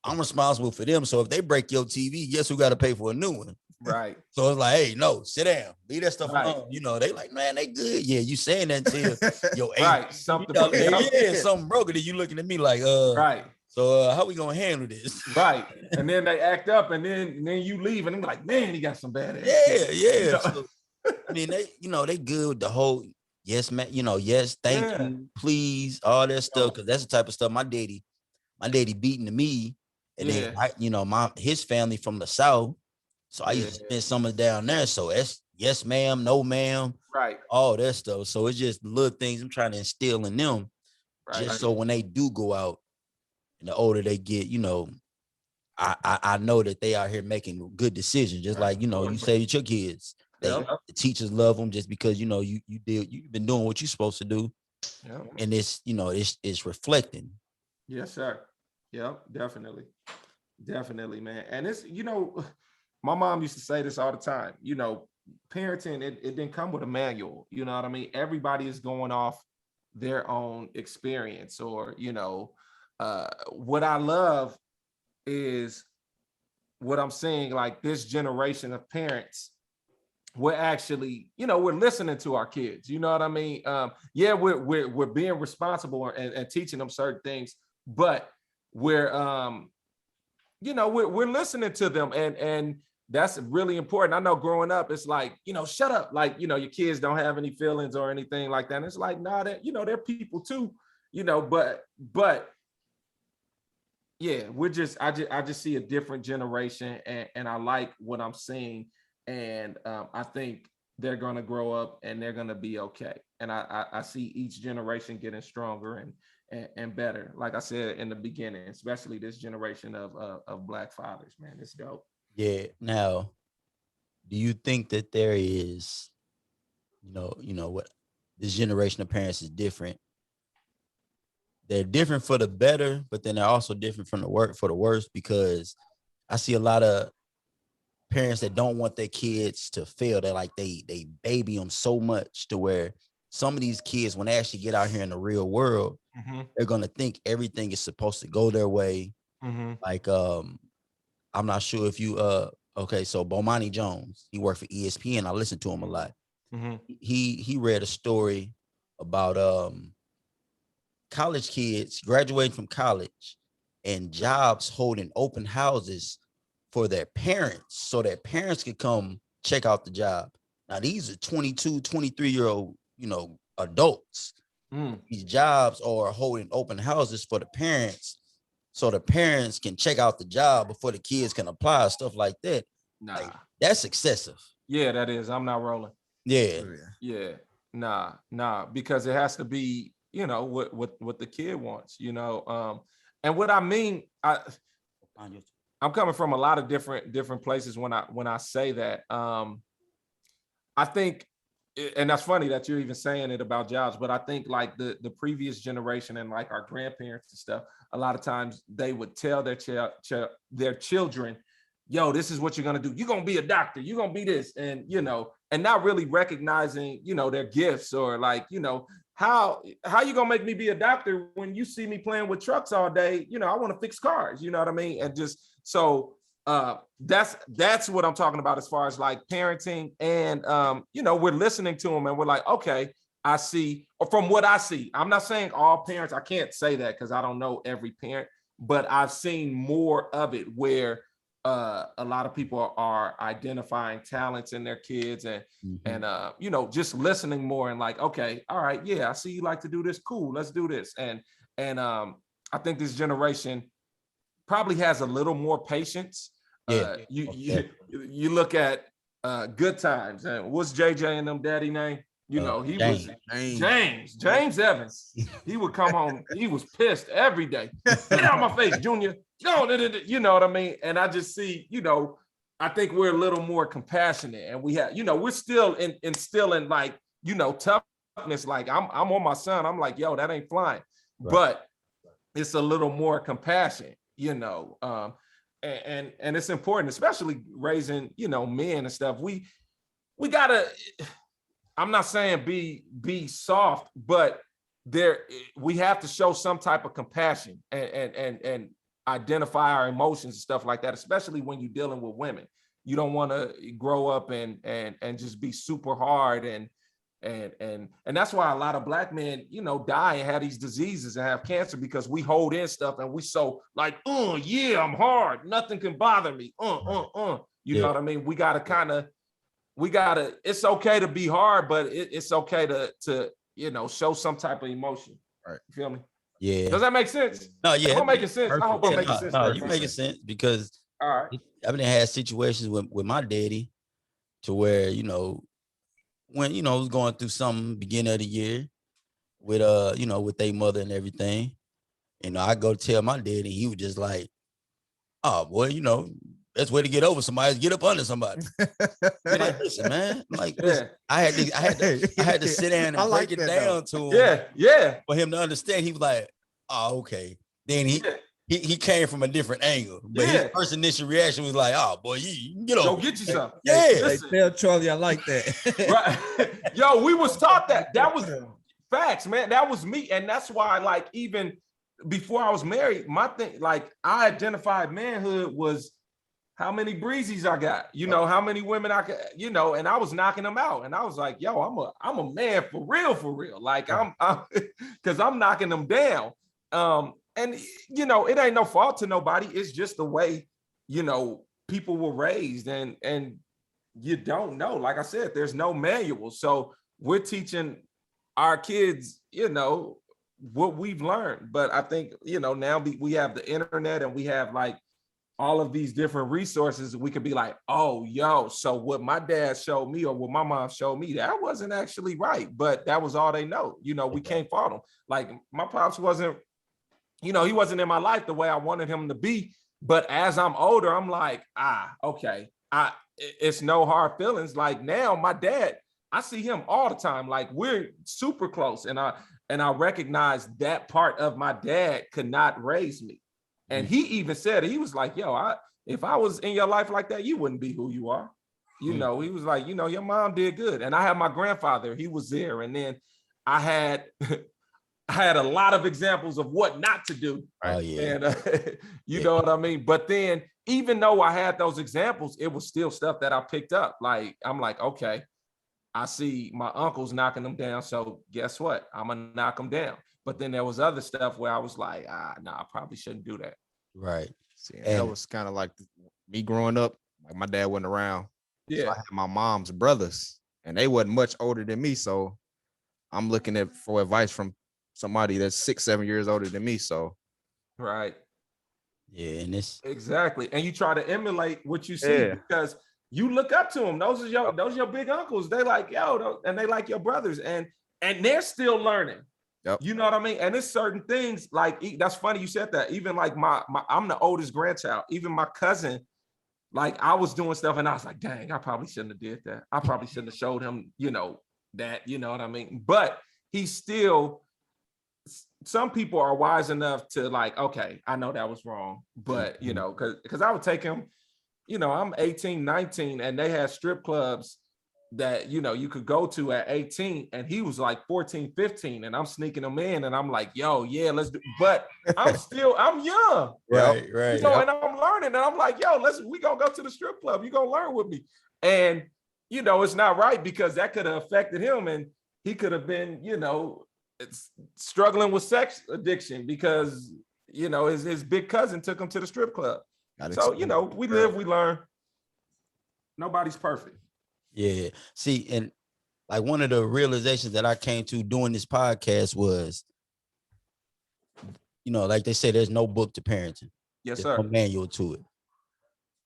I'm responsible for them. So if they break your TV, guess who got to pay for a new one? Right. So it's like, hey, no, sit down. Leave that stuff alone. They like, man, they good. Yeah, you saying that until your right. Something something broken. And you looking at me like, right. So how we gonna handle this? Right. And then they act up, and then you leave, and they're like, man, he got some bad ass. Yeah. So, I mean, they good with the whole yes, man, yes, thank you, please, all that stuff, because that's the type of stuff my daddy beating to me. And then his family from the South. So I used to spend summer down there. So it's yes, ma'am, no, ma'am, right, all that stuff. So it's just little things I'm trying to instill in them, just so when they do go out, and the older they get, I know that they out here making good decisions. Just like you say with your kids, the teachers love them just because you've been doing what you're supposed to do, and it's it's reflecting. Yes, sir. Yeah, definitely, man. And it's my mom used to say this all the time. Parenting, it didn't come with a manual. You know what I mean? Everybody is going off their own experience, or what I love is what I'm saying. Like, this generation of parents, we're actually, we're listening to our kids. You know what I mean? We're being responsible and teaching them certain things, but we're we're listening to them, and that's really important. I know growing up, it's like, shut up. Like, your kids don't have any feelings or anything like that. And it's like, nah, that, they're people too, but yeah, I just see a different generation, and I like what I'm seeing. And I think they're going to grow up and they're going to be okay. And I see each generation getting stronger and better. Like I said in the beginning, especially this generation of Black fathers, man, it's dope. Yeah. Now, do you think that there is, what this generation of parents is different? They're different for the better, but then they're also different from for the worse, because I see a lot of parents that don't want their kids to fail. They're like, they baby them so much to where some of these kids, when they actually get out here in the real world, they're gonna think everything is supposed to go their way. Like, I'm not sure if you okay, so Bomani Jones, he worked for ESPN. I listened to him a lot. He read a story about college kids graduating from college and jobs holding open houses for their parents, so their parents could come check out the job. Now, these are 22, 23-year-old, adults. These jobs are holding open houses for the parents, so the parents can check out the job before the kids can apply, stuff like that. Nah, like, that's excessive. Yeah, that is. I'm not rolling. Yeah. Nah, because it has to be, what the kid wants, and what I mean, I'm coming from a lot of different places when I say that. I think, and that's funny that you're even saying it about jobs, but I think like the previous generation and like our grandparents and stuff, a lot of times they would tell their children, yo, this is what you're gonna do. You're gonna be a doctor. You're gonna be this, and and not really recognizing, their gifts, or like, how you gonna make me be a doctor when you see me playing with trucks all day? I want to fix cars. You know what I mean? And just so that's what I'm talking about as far as like parenting, and we're listening to them and we're like, okay, I see, or from what I see, I'm not saying all parents, I can't say that because I don't know every parent, but I've seen more of it where a lot of people are identifying talents in their kids, and just listening more and like, okay, all right, yeah, I see you like to do this, cool, let's do this. And I think this generation probably has a little more patience. You look at Good Times, and what's JJ and them daddy name? He James. was James Evans. He would come home, he was pissed every day. Get out my face, Junior. No, you know what I mean? And I just see, I think we're a little more compassionate, and we have, we're still instilling like, toughness. Like I'm on my son. I'm like, yo, that ain't flying. Right. But it's a little more compassion, and it's important, especially raising, men and stuff. We gotta, I'm not saying be soft, but we have to show some type of compassion and identify our emotions and stuff like that, especially when you're dealing with women. You don't want to grow up and just be super hard, and that's why a lot of Black men, die and have these diseases and have cancer, because we hold in stuff and we so like, yeah, I'm hard, nothing can bother me. You know what I mean? We gotta it's okay to be hard, but it's okay to show some type of emotion. Right. You feel me? Yeah. Does that make sense? No, yeah. I'm making sense. I hope I'm making sense. No, you making sense, because all right, I've been had situations with my daddy to where, when, was going through something beginning of the year with, with their mother and everything, I go tell my daddy, and he was just like, oh, boy, best way to get over somebody is get up under somebody. Like, listen, man. Like, listen, I had to sit down and break it down to him. Yeah. For him to understand. He was like, oh, okay. Then he came from a different angle. But his first initial reaction was like, oh, boy, you can get over. Go get you something. Yeah. Hey, tell Charlie I like that. Right. Yo, we was taught that. That was facts, man. That was me. And that's why, like, even before I was married, my thing, like, I identified manhood was how many breezes I got, how many women I could, and I was knocking them out. And I was like, yo, I'm a man for real. Like I'm because I'm knocking them down. And it ain't no fault to nobody. It's just the way, people were raised, and you don't know. Like I said, there's no manual. So we're teaching our kids, what we've learned. But I think, now we have the internet, and we have like all of these different resources, we could be like, oh, yo, so what my dad showed me or what my mom showed me, that wasn't actually right, but that was all they know. You know, we can't fault them. Like my pops wasn't, you know, he wasn't in my life the way I wanted him to be. But as I'm older, I'm like, okay, it's no hard feelings. Like now my dad, I see him all the time. Like we're super close. And I recognize that part of my dad could not raise me. And he even said, he was like, yo, if I was in your life like that, you wouldn't be who you are. You know, he was like, you know, your mom did good. And I had my grandfather, he was there. And then I had a lot of examples of what not to do. Oh, yeah. And you know what I mean? But then even though I had those examples, it was still stuff that I picked up. Like, I'm like, okay, I see my uncles knocking them down. So guess what? I'm gonna knock them down. But then there was other stuff where I was like, no, I probably shouldn't do that. Right. See, and that was kind of like me growing up. Like my dad wasn't around. Yeah. So I had my mom's brothers, and they wasn't much older than me. So I'm looking for advice from somebody that's 6-7 years older than me. So right. Yeah, and it's exactly. And you try to emulate what you see because you look up to them. Those are your big uncles. They like, yo, and they like your brothers, and they're still learning. Yep. You know what I mean? And it's certain things like, that's funny you said that. Even like I'm the oldest grandchild. Even my cousin, like I was doing stuff and I was like, dang, I probably shouldn't have did that. I probably shouldn't have showed him, you know, that, you know what I mean? But he's still, some people are wise enough to like, okay, I know that was wrong, but you know, because I would take him, you know, I'm 18, 19, and they had strip clubs that, you know, you could go to at 18, and he was like 14, 15, and I'm sneaking him in, and I'm like, yo, yeah, let's do, but I'm young. right. You know, and I'm learning, and I'm like, yo, we gonna go to the strip club. You gonna learn with me. And, you know, it's not right because that could have affected him, and he could have been, you know, struggling with sex addiction because, you know, his big cousin took him to the strip club. So, you know, we live, we learn. Nobody's perfect. Yeah. See, and like one of the realizations that I came to doing this podcast was, you know, like they say, there's no book to parenting. Yes, there's sir. no manual to it.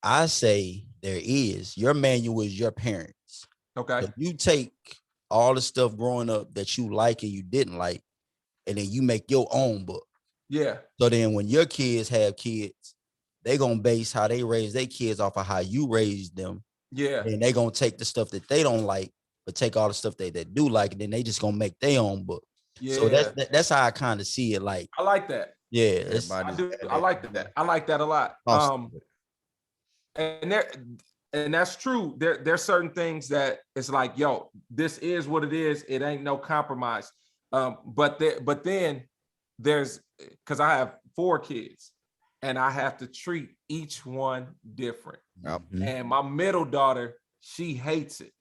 I say there is. Your manual is your parents. Okay. If you take all the stuff growing up that you like and you didn't like, and then you make your own book. Yeah. So then when your kids have kids, they gonna base how they raise their kids off of how you raised them. Yeah. And they gonna take the stuff that they don't like, but take all the stuff they do like, and then they just gonna make their own book. Yeah. So that's how I kind of see it. Like, I like that. Yeah, I like that. I like that a lot. And that's true. There's certain things that it's like, yo, this is what it is. It ain't no compromise. But then there's, because I have 4 kids and I have to treat each one different. Yep. And my middle daughter, she hates it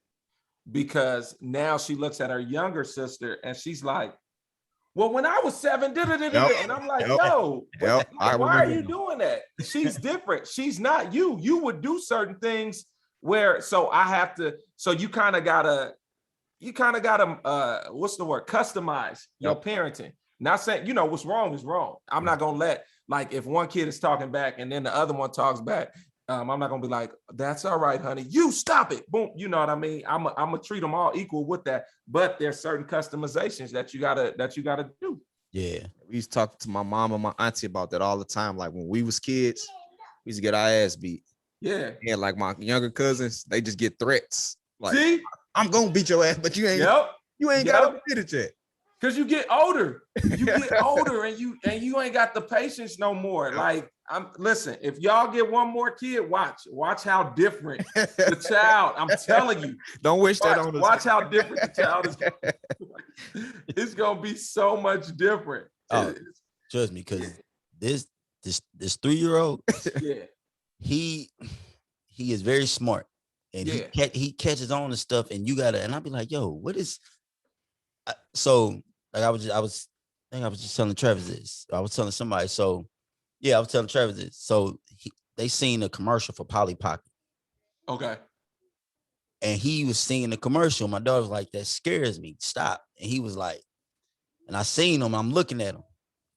because now she looks at her younger sister and she's like, well, when I was 7, and I'm like, yo, why are you doing that? She's different. She's not you. You would do certain things where, so I have to, so you kind of gotta, what's the word? Customize your parenting. Not saying, you know, what's wrong is wrong. I'm not gonna let, like, if one kid is talking back and then the other one talks back, I'm not gonna be like, that's all right, honey, you stop it. Boom, you know what I mean? I'm gonna treat them all equal with that. But there's certain customizations that you gotta do. Yeah. We used to talk to my mom and my auntie about that all the time. Like when we was kids, we used to get our ass beat. Yeah. And like my younger cousins, they just get threats. Like, see, I'm gonna beat your ass, but you ain't gotta beat it yet. Cause you get older. You get older and you ain't got the patience no more. Like, listen, if y'all get one more kid, watch how different the child. I'm telling you. Don't wish that on us. Watch how different the child is. It's gonna be so much different. Oh, trust me, because this 3-year-old, yeah, he is very smart, and he catches on to stuff, and you gotta. And I'll be like, yo, what is? So like I was just telling Travis this. I was telling somebody. So yeah, I was telling Travis this. So they seen a commercial for Polly Pocket. Okay. And he was seeing the commercial. My daughter was like, that scares me. Stop. And he was like, and I seen him. I'm looking at him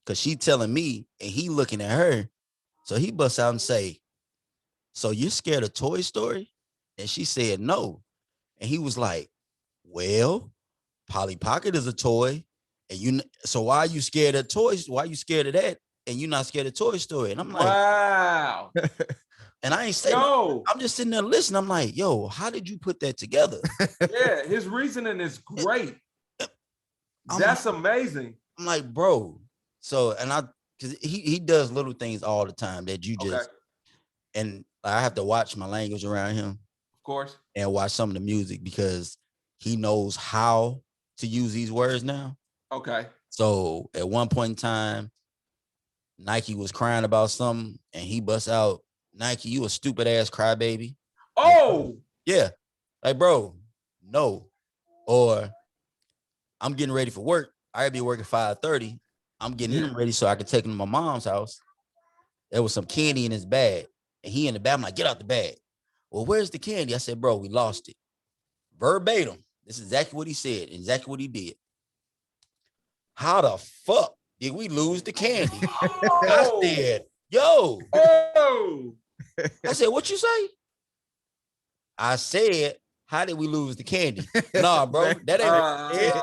because she telling me, and he looking at her. So he busts out and say, so you're scared of Toy Story? And she said, no. And he was like, well, Polly Pocket is a toy. And so why are you scared of toys? Why are you scared of that? And you're not scared of Toy Story? And I'm like, wow. and I ain't saying, no. I'm just sitting there listening. I'm like, yo, how did you put that together? Yeah, his reasoning is great. That's amazing. I'm like, bro. So, and because he does little things all the time that you just, and I have to watch my language around him. Of course. And watch some of the music because he knows how to use these words now. Okay. So at one point in time, Nike was crying about something and he busts out, Nike, you a stupid ass crybaby. Oh, yeah. Like, bro, no. Or I'm getting ready for work. I gotta be working 5:30. I'm getting him ready so I can take him to my mom's house. There was some candy in his bag. And he in the bag. I'm like, get out the bag. Well, where's the candy? I said, bro, we lost it. Verbatim. This is exactly what he said. Exactly what he did. How the fuck did we lose the candy? I said, yo. Oh. I said, what you say? I said, how did we lose the candy? Nah, bro, that ain't it.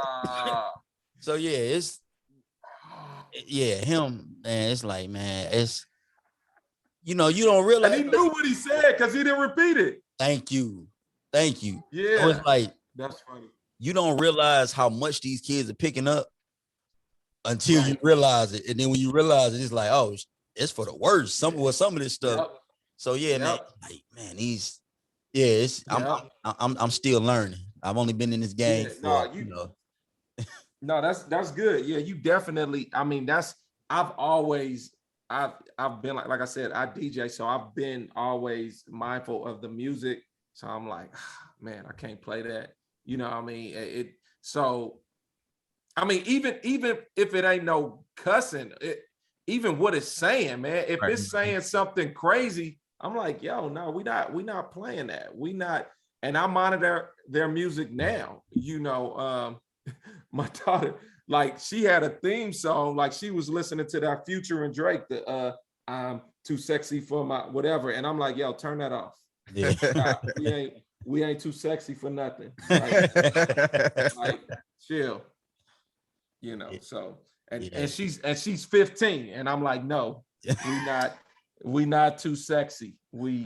So yeah, him, man, it's like, man, it's, you don't realize. And he knew what he said because he didn't repeat it. Thank you. Yeah. So it's like, that's funny. You don't realize how much these kids are picking up until you realize it. And then when you realize it, it's like, oh, it's for the worst. Some of this stuff. Yep. So yeah, man, I'm still learning. I've only been in this game for, No, that's good. Yeah, you definitely. I mean, I've been like I said, I DJ, so I've been always mindful of the music. So I'm like, man, I can't play that. You know what I mean? So, I mean, even if it ain't no cussing, even what it's saying, man, if it's saying something crazy, I'm like, yo, no, we not playing that. We not, and I monitor their music now. My daughter, like, she had a theme song, like she was listening to that Future and Drake, the I'm too sexy for my whatever. And I'm like, yo, turn that off. Yeah. We ain't too sexy for nothing. Like chill. So and she's 15. And I'm like, no, we not too sexy. We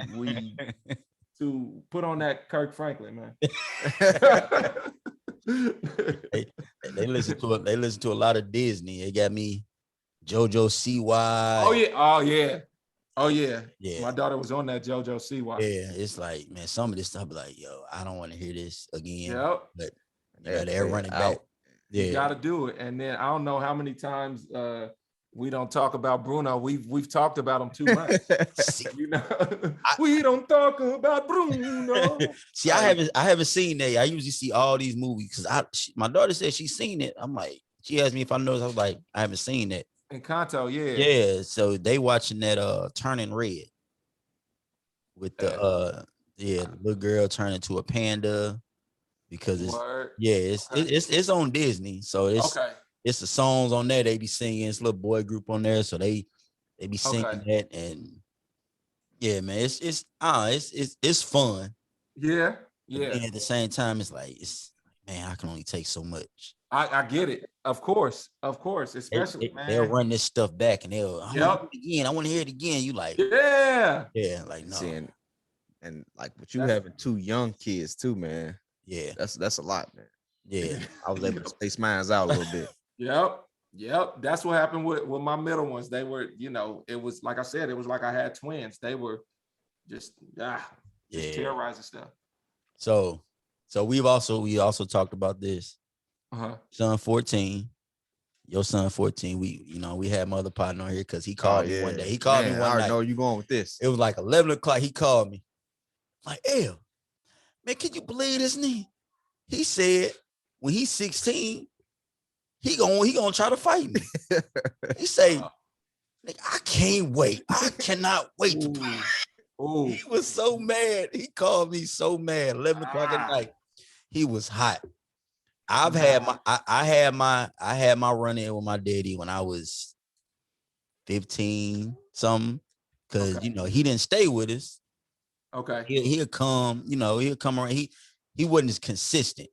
to put on that Kirk Franklin, man. They listen to a lot of Disney. They got me JoJo CY. Oh yeah. My daughter was on that JoJo CY. Yeah, it's like, man, some of this stuff be like, yo, I don't want to hear this again. Yep. But they're running back. Yeah, you gotta do it. And then I don't know how many times we don't talk about Bruno. We've talked about him too much. We don't talk about Bruno. See, I haven't seen that. I usually see all these movies because my daughter said she's seen it. I'm like, she asked me if I know. I was like, I haven't seen that. Encanto, yeah. Yeah, so they watching that Turning Red with the little girl turning to a panda because it's on Disney. So it's the songs on there they be singing. It's a little boy group on there, so they be singing that, and yeah, man, it's fun. Yeah. And at the same time, it's like man, I can only take so much. I get it. Of course, especially man. They'll run this stuff back and I want to hear it again. You like, like no. See, and like, but you having two young kids too, man. Yeah, that's a lot, man. Yeah, I was able to space mines out a little bit. Yep. That's what happened with my middle ones. They were, it was like I said, it was like I had twins. They were just terrorizing stuff. So we also talked about this. Son 14, your son 14. We had my other partner on here because he called me one day. He called me one night. I already know you going with this. It was like 11 o'clock. He called me. Like, L, man, can you believe this nigga? He said when he's 16, he gonna try to fight me. He say, nigga, I can't wait. I cannot wait to play. He was so mad. He called me so mad. 11 o'clock at night. He was hot. I had my run in with my daddy when I was 15 something, because he didn't stay with us. Okay. He'll come, he'll come around. He wasn't as consistent.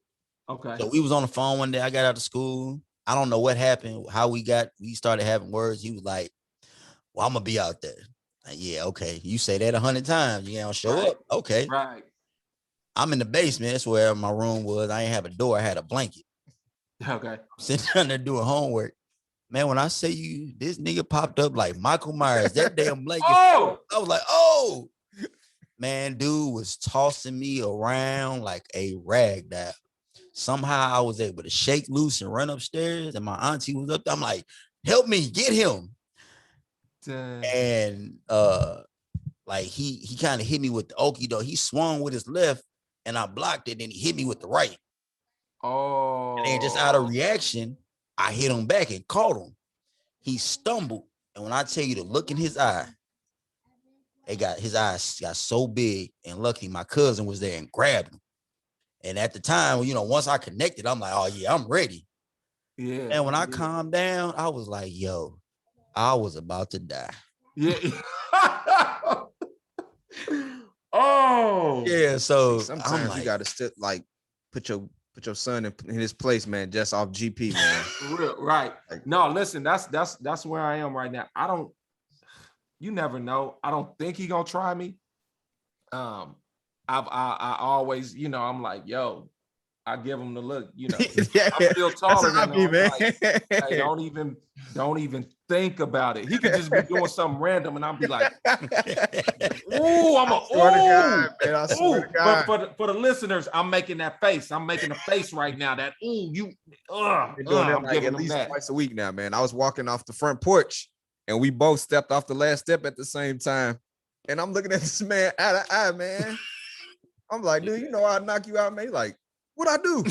Okay. So we was on the phone one day. I got out of school. I don't know what happened, how we started having words. He was like, well, I'm gonna be out there. Like, yeah, okay. You say that 100 times. You don't show up. Okay. Right. I'm in the basement. That's where my room was. I ain't have a door. I had a blanket. Okay. Sitting down there doing homework. Man, when I say you, this nigga popped up like Michael Myers, that damn blanket. I was like, oh, man, dude was tossing me around like a rag doll. Somehow I was able to shake loose and run upstairs, and my auntie was up there. I'm like, help me, get him. Dang. And like he kind of hit me with the okie doke. He swung with his left, and I blocked it, and he hit me with the right. Oh. And then just out of reaction, I hit him back and caught him. He stumbled, and when I tell you the look in his eye, his eyes got so big, and luckily my cousin was there and grabbed him. And at the time, once I connected, I'm like, oh yeah, I'm ready. Yeah. And when I calmed down, I was like, yo, I was about to die. Yeah. Oh. Yeah. So sometimes like, you gotta still like put your son in his place, man, just off GP, man. Real, right. Like, no, listen, that's where I am right now. You never know. I don't think he gonna try me. I always, I'm like, yo, I give him the look, yeah, I'm still taller than him. Man. Like, hey, don't even think about it. He could just be doing something random, and I'll be like, ooh, I swear to God. But for the listeners, I'm making that face. I'm making a face right now. That I'm doing that like at least twice a week now, man. I was walking off the front porch, and we both stepped off the last step at the same time, and I'm looking at this man eye to eye, man. I'm like, dude, I'd knock you out, man. Like, what'd I do?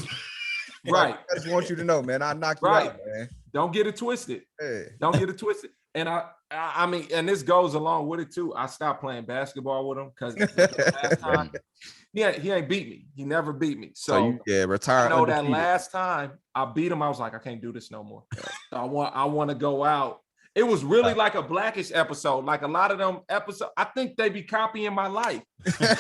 Right. Like, I just want you to know, man. I knock you out, man. Don't get it twisted. Hey. Don't get it twisted. And I mean, and this goes along with it too. I stopped playing basketball with him because last time, he ain't beat me. He never beat me. So you retired. I know that last time I beat him, I was like, I can't do this no more. So I want to go out. It was really like a Blackish episode. Like a lot of them episodes, I think they be copying my life.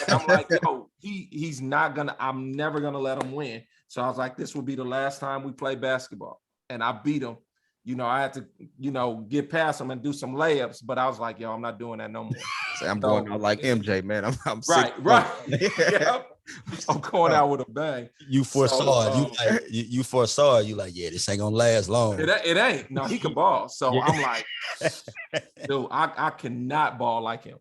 I'm like, yo, he's not gonna. I'm never gonna let him win. So I was like, this will be the last time we play basketball, and I beat him. I had to, get past him and do some layups, but I was like, yo, I'm not doing that no more. I'm going out like MJ, man. I'm right. Yeah. I'm going out with a bang. You foresaw it. You foresaw it. You like, yeah, this ain't gonna last long. It ain't. No, he can ball. So yeah. I'm like, dude, I cannot ball like him.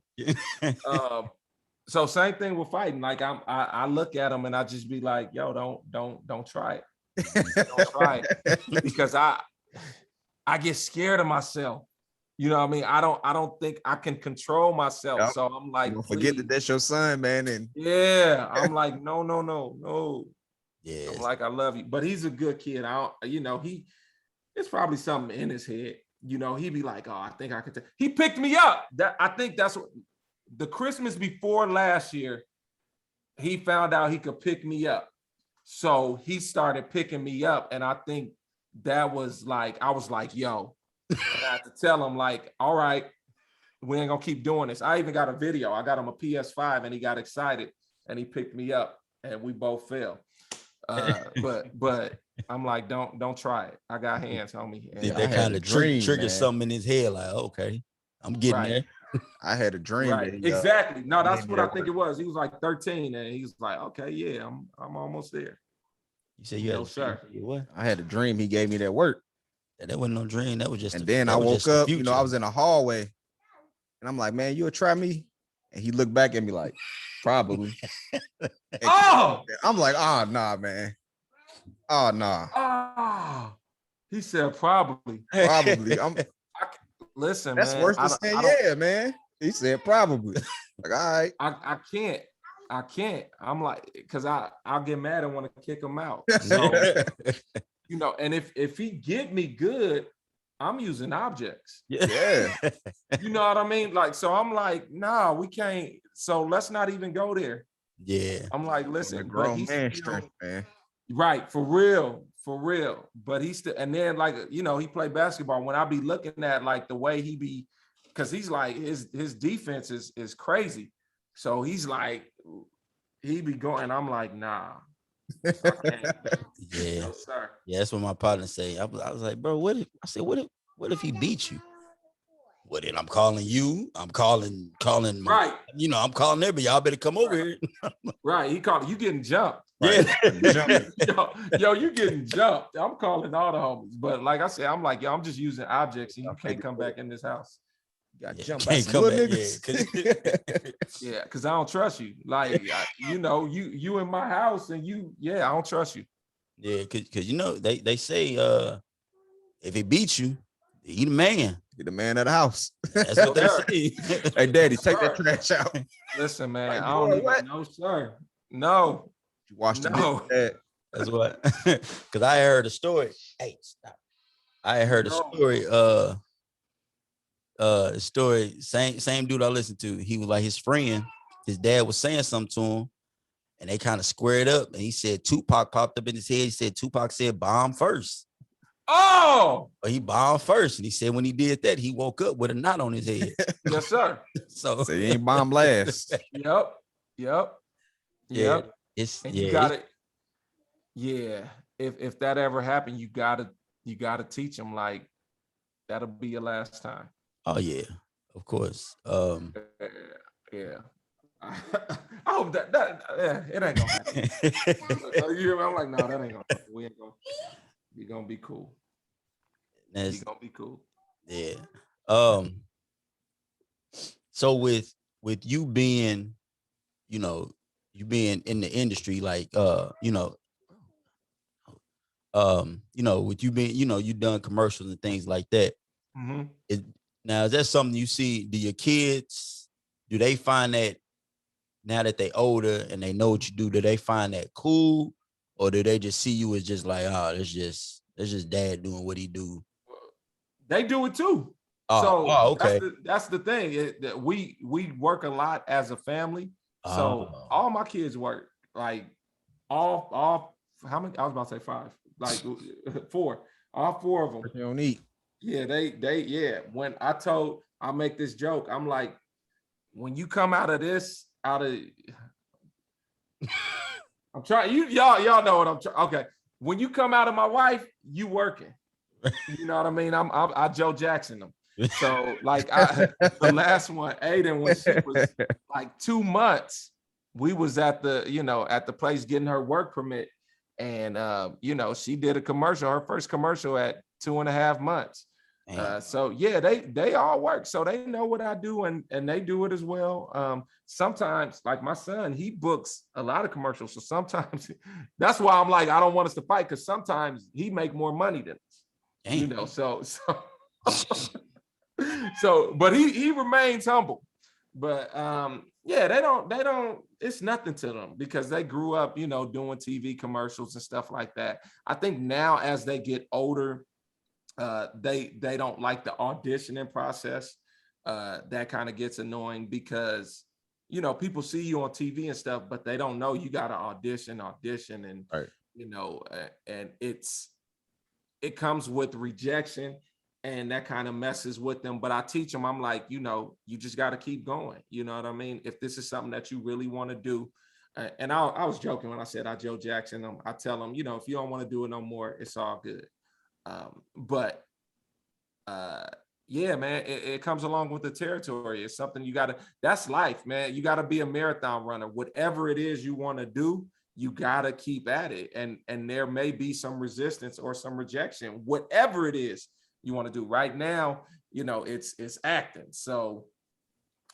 So same thing with fighting. Like I look at him and I just be like, yo, don't try it. Don't try it. Because I get scared of myself. You know what I mean? I don't think I can control myself. Yep. So I'm like, don't forget that that's your son, man. And yeah, I'm like, no. Yeah. I'm like, I love you. But he's a good kid. It's probably something in his head. He be like, oh, I think I could. He picked me up. I think that's what the Christmas before last year, he found out he could pick me up. So he started picking me up. And I think that was like, I was like, yo. And I had to tell him, like, all right, we ain't gonna keep doing this. I even got a video. I got him a PS5 and he got excited and he picked me up and we both fell. But I'm like, don't try it. I got hands, homie. And they kind of trigger something in his head, like, okay, I'm getting there. I had a dream. Right. Exactly. No, that's what I think it was. He was like 13 and he was like, okay, yeah, I'm almost there. You said you had sir. What? I had a dream. He gave me that work. That wasn't no dream. That was just. And then I woke up. I was in a hallway, and I'm like, "Man, you'll try me?" And he looked back at me like, "Probably." Oh! I'm like, "Oh nah, man. Oh nah." Oh, he said, "Probably." Probably. Listen, that's man, worse than saying yeah, man. He said probably. Like, all right. I can't. I'm like, because I'll get mad and want to kick him out. So, and if he get me good, I'm using objects. Yeah. You know what I mean? Like, so I'm like, nah, we can't. So let's not even go there. Yeah. I'm like, listen, grown man strength, man. Right, for real. But he's still, and then like, he played basketball. When I be looking at like the way he be, because he's like his defense is crazy. So he's like, he be going. I'm like, nah. I can't. Yeah. No, sir. Yeah, that's what my partner say. I was like, bro, what if he beat you? Well, then I'm calling you. I'm calling Right. I'm calling everybody. Y'all better come over here. Right. He called you getting jumped. Yeah. Yo, you getting jumped. I'm calling all the homies. But like I said, I'm like, yo, I'm just using objects and you can't come back in this house. You got jumped Can't by some come little back. niggas. Yeah, because I don't trust you. Like, you in my house and I don't trust you. Yeah, cause they say if he beats you, he the man. You're the man of the house. That's what they say. Hey, daddy, take that trash out. Listen, man, Like, I don't boy, even what? know, sir. No. You wash the No. dish. That's what. Cause I heard a story. Hey, stop. I heard a story. Same dude I listened to. He was like his friend. His dad was saying something to him, and they kind of squared up. And he said Tupac popped up in his head. He said Tupac said bomb first. Oh, But he bombed first. And he said when he did that, he woke up with a knot on his head. yes, sir. So he ain't bomb last. Yep. Yeah, You got it. Yeah. If that ever happened, you gotta teach them, like, that'll be your last time. Oh yeah, of course. Yeah. I hope that it ain't gonna happen. You hear me? I'm like, no, that ain't gonna happen. We gonna be cool. We gonna be cool. Yeah. So with you being, you being in the industry, like with you being, you done commercials and things like that. Mm-hmm. Now, is that something you see? Do your kids, do they find that now that they older and they know what you do they find that cool? Or do they just see you as just like, oh, that's just dad doing what he do? They do it too. Okay. That's the thing. We work a lot as a family. So all my kids work. Like all how many? I was about to say 5. Like 4. All 4 of them. You don't eat. Yeah, they when I make this joke, I'm like, when you come out of I'm trying, y'all know what I'm trying. Okay. When you come out of my wife, you working. You know what I mean? I Joe Jackson them. So like the last one, Aiden, when she was like 2 months, we was at the place getting her work permit. And she did a commercial, her first commercial at 2.5 months. So yeah, they all work. So they know what I do and they do it as well. Sometimes, like my son, he books a lot of commercials. So sometimes that's why I'm like, I don't want us to fight, because sometimes he make more money than us. So but he remains humble. But they don't, it's nothing to them because they grew up, doing TV commercials and stuff like that. I think now as they get older, they don't like the auditioning process. That kind of gets annoying because people see you on TV and stuff, but they don't know you got to audition and right. And it comes with rejection, and that kind of messes with them. But I teach them, I'm like, you just got to keep going. You know what I mean? If this is something that you really want to do. And I was joking when I said I Joe Jackson them. I tell them, if you don't want to do it no more, it's all good. Yeah, man, it comes along with the territory. It's something that's life, man. You got to be a marathon runner. Whatever it is you want to do, you got to keep at it. And there may be some resistance or some rejection, whatever it is you want to do. Right now, it's acting. So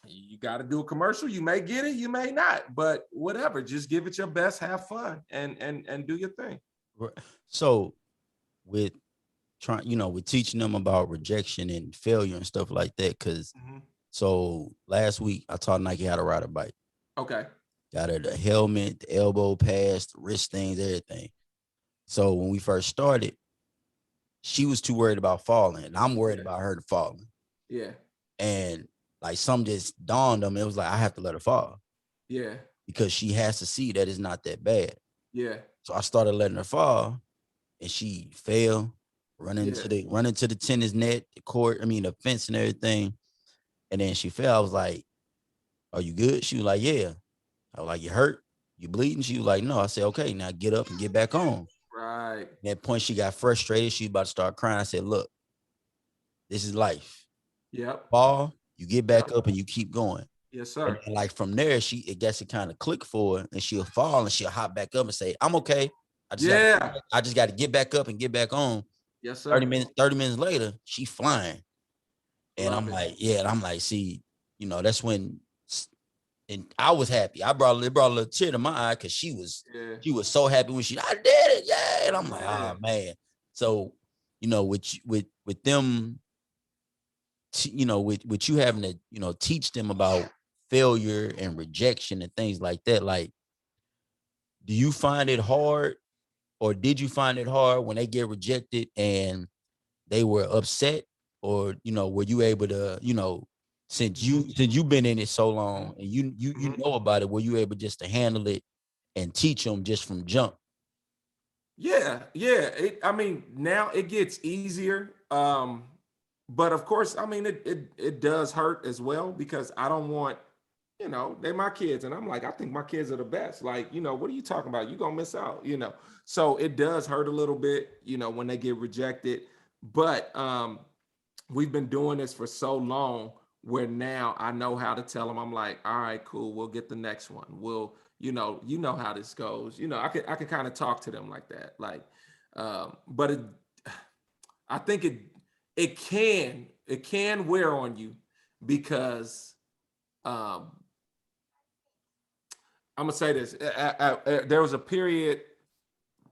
you got to do a commercial. You may get it, you may not, but whatever, just give it your best, have fun and do your thing. So with with teaching them about rejection and failure and stuff like that, because so last week I taught Nike how to ride a bike. Okay. Got her the helmet, the elbow pads, the wrist things, everything. So when we first started, she was too worried about falling, and I'm worried about her falling. Yeah. And like something just dawned on me. It was like, I have to let her fall. Yeah. Because she has to see that it's not that bad. Yeah. So I started letting her fall, and she fell, run into the tennis net, the court, the fence and everything. And then she fell. I was like, are you good? She was like, yeah. I was like, you hurt? You bleeding? She was like, no. I said, okay, now get up and get back on. Right. At that point, she got frustrated. She was about to start crying. I said, look, this is life. Yep. Fall, you get back up and you keep going. Yes, And sir. like from there, it gets to kind of click for her, and she'll fall and she'll hop back up and say, I'm okay. I just got to get back up and get back on. Yes, sir. 30 minutes later, she flying. And Love I'm it. like, yeah. And I'm like, see, that's when, and I was happy. It brought a little tear to my eye because she was so happy when I did it. Yeah. And I'm like, oh man. So, with them, with you having to, teach them about failure and rejection and things like that, like, do you find it hard, or did you find it hard when they get rejected and they were upset, or were you able to, since you've been in it so long and you know about it, were you able just to handle it and teach them just from jump? Yeah. I mean, now it gets easier. But of course, I mean, it does hurt as well, because I don't want, they my kids, and I'm like, I think my kids are the best. Like, what are you talking about? You gonna miss out, So it does hurt a little bit, when they get rejected. But we've been doing this for so long, where now I know how to tell them. I'm like, all right, cool, we'll get the next one. We'll, how this goes. I could kind of talk to them like that. Like, but I think it can wear on you, because I'm gonna say this. There was a period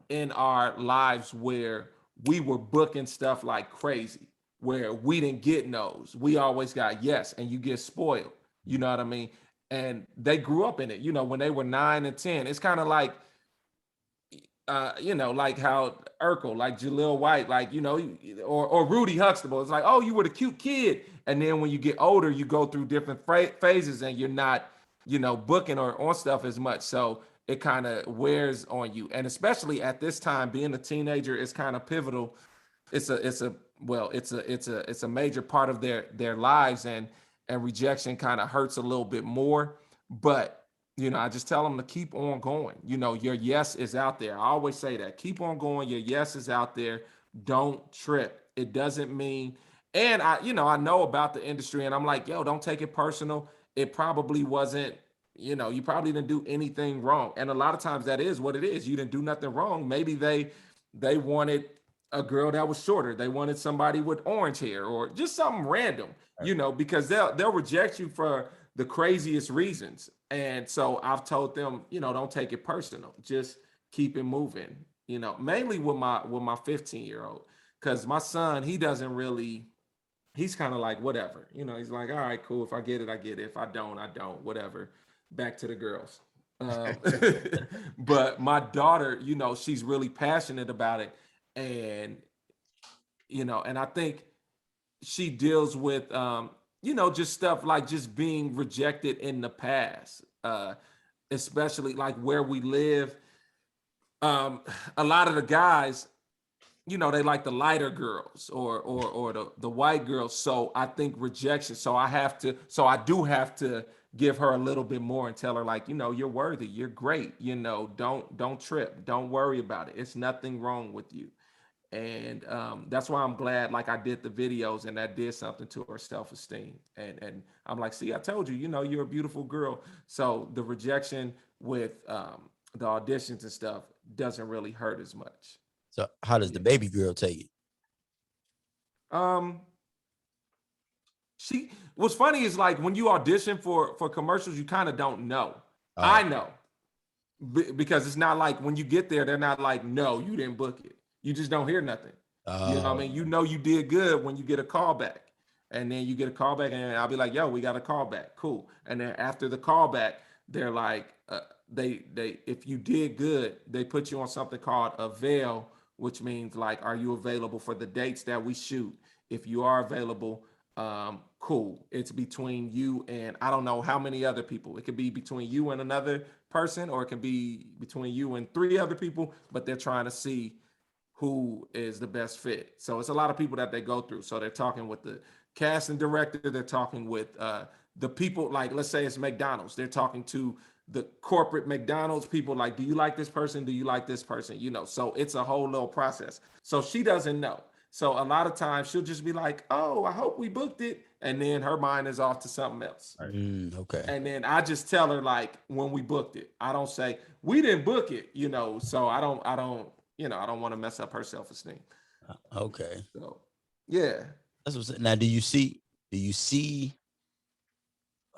in our lives where we were booking stuff like crazy, where we didn't get no's. We always got yes, and you get spoiled. You know what I mean? And they grew up in it. When they were 9 and 10, it's kind of like, like how Urkel, like Jaleel White, like, or Rudy Huxtable. It's like, oh, you were the cute kid. And then when you get older, you go through different phases, and you're not, booking or on stuff as much. So it kind of wears on you. And especially at this time, being a teenager is kind of pivotal. It's a major part of their lives, and rejection kind of hurts a little bit more. But I just tell them to keep on going. Your yes is out there. I always say that. Keep on going. Your yes is out there. Don't trip. It doesn't mean, and I know about the industry, and I'm like, yo, don't take it personal. It probably wasn't, you probably didn't do anything wrong. And a lot of times that is what it is. You didn't do nothing wrong. Maybe they wanted a girl that was shorter. They wanted somebody with orange hair, or just something random, because they'll reject you for the craziest reasons. And so I've told them, don't take it personal. Just keep it moving, mainly with my 15-year-old, because my son, he doesn't really, he's kind of like, whatever, he's like, all right, cool. If I get it, I get it. If I don't, I don't, whatever. Back to the girls. But my daughter, she's really passionate about it. And, and I think she deals with, just stuff like just being rejected in the past, especially like where we live. A lot of the guys, they like the lighter girls, or the white girls. So I think rejection. So I do have to give her a little bit more and tell her, like, you're worthy, you're great, don't trip, don't worry about it. It's nothing wrong with you. And that's why I'm glad, like, I did the videos, and that did something to her self-esteem. And I'm like, see, I told you, you're a beautiful girl. So the rejection with the auditions and stuff doesn't really hurt as much. So how does the baby girl take it? What's funny is, like, when you audition for commercials, you kind of don't know. I know, because it's not like when you get there, they're not like, no, you didn't book it. You just don't hear nothing. You know what I mean? You did good when you get a call back. And then you get a call back, and I'll be like, yo, we got a call back. Cool. And then after the call back, they're like, they if you did good, they put you on something called a veil, which means, like, are you available for the dates that we shoot? If you are available, cool. It's between you and I don't know how many other people. It could be between you and another person, or it can be between you and 3 other people, but they're trying to see who is the best fit. So it's a lot of people that they go through. So they're talking with the casting director, they're talking with the people, like, let's say it's McDonald's, they're talking to the corporate McDonald's people, like, do you like this person? Do you like this person? You know, so it's a whole little process. So she doesn't know. So a lot of times she'll just be like, oh, I hope we booked it. And then her mind is off to something else. Okay. And then I just tell her, like, when we booked it. I don't say we didn't book it, you know. So I don't want to mess up her self-esteem. Okay. So yeah. That's what's now. Do you see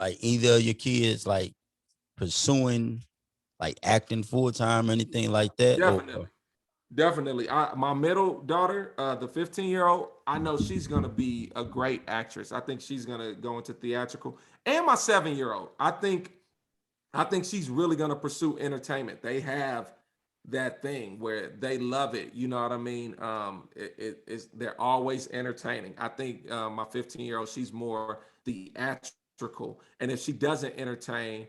like either of your kids like pursuing like acting full time or anything like that? Definitely. My middle daughter, the 15-year-old, I know she's gonna be a great actress. I think she's gonna go into theatrical. And my 7-year-old, I think she's really gonna pursue entertainment. They have that thing where they love it. You know what I mean? They're always entertaining. I think my 15-year-old, she's more theatrical. And if she doesn't entertain,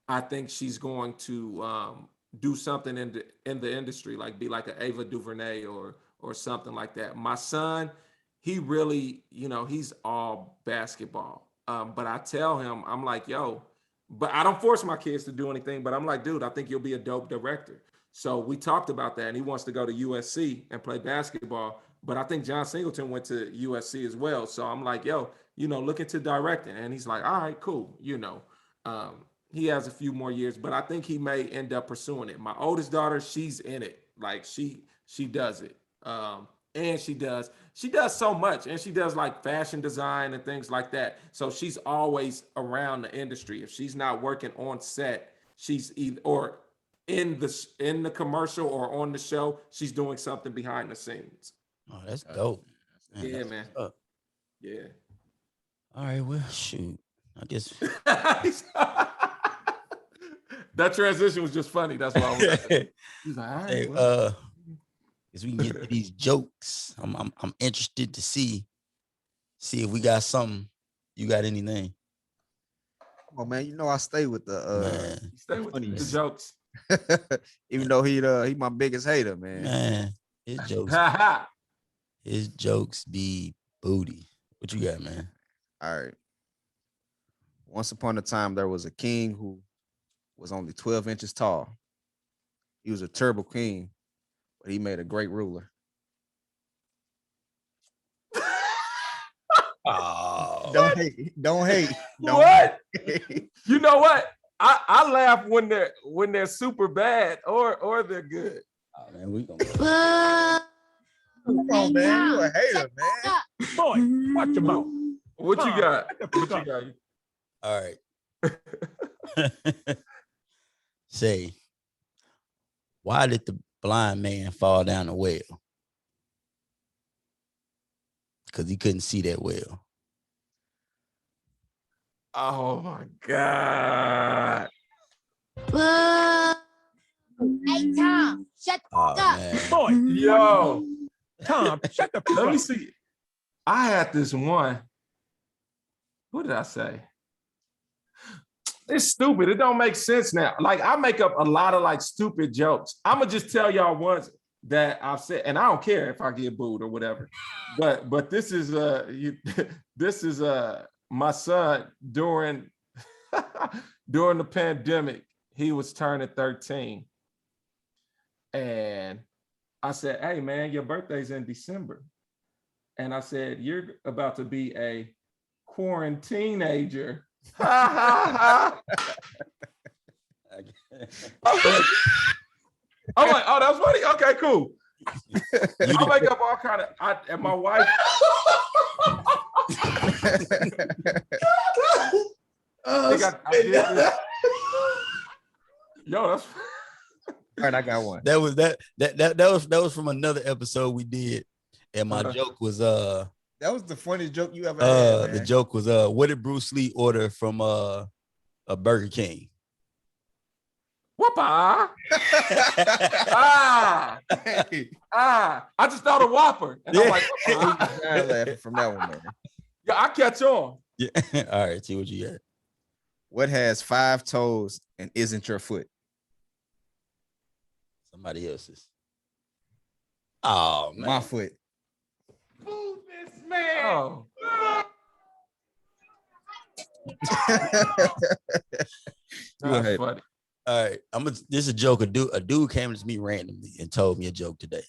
I think she's going to do something in the industry, like be like an Ava DuVernay or something like that. My son, he really, he's all basketball. But I tell him, I'm like, yo, but I don't force my kids to do anything. But I'm like, dude, I think you'll be a dope director. So we talked about that, and he wants to go to USC and play basketball. But I think John Singleton went to USC as well. So I'm like, yo, look into directing. And he's like, all right, cool. He has a few more years, but I think he may end up pursuing it. My oldest daughter, she's in it. Like she does it. And she does so much, and she does like fashion design and things like that. So she's always around the industry. If she's not working on set, she's either or in the commercial or on the show, she's doing something behind the scenes. Oh, that's dope. Man, yeah, man. Yeah. All right, well, shoot. I guess that transition was just funny. That's why I was like, he's like, all right, hey, well. As we can get to these jokes, I'm interested to see if we got something. You got anything? Oh man, I stay with the the jokes. Even though he my biggest hater, man. Man, his jokes be booty. What you got, man? All right. Once upon a time, there was a king who was only 12 inches tall. He was a terrible king, but he made a great ruler. Oh, don't hate. Don't What? hate. You know what? I laugh when they're super bad or they're good. Oh, man, we gonna go. Come on, man. You a hater, man. Boy, watch your mouth. What you got? What you got? All right. Say, why did the blind man fall down the well? Because he couldn't see that well. Oh my God. Hey, Tom, shut up. Man. Boy, Yo. Tom, shut the fuck up. Let me see. I had this one. What did I say? It's stupid. It don't make sense now. Like, I make up a lot of like stupid jokes. I'm gonna just tell y'all ones that I've said, and I don't care if I get booed or whatever. But this is my son during the pandemic. He was turning 13, and I said, "Hey man, your birthday's in December," and I said, "You're about to be a quarantine-ager." I'm like, oh, that's funny. Okay, cool. I'll make up all kind of. And my wife. I did this. Yo, that's. All right, I got one. That was from another episode we did, and my joke was That was the funniest joke you ever had, man. The joke was what did Bruce Lee order from a Burger King? Whopper. I just thought a Whopper. And I'm like, I'm laughing from that one, man. Yeah, I catch on. Yeah. All right, see what you got. What has 5 toes and isn't your foot? Somebody else's. Oh man. My foot. Move this man. Oh. That's funny. All right, this is a joke. A dude came to me randomly and told me a joke today.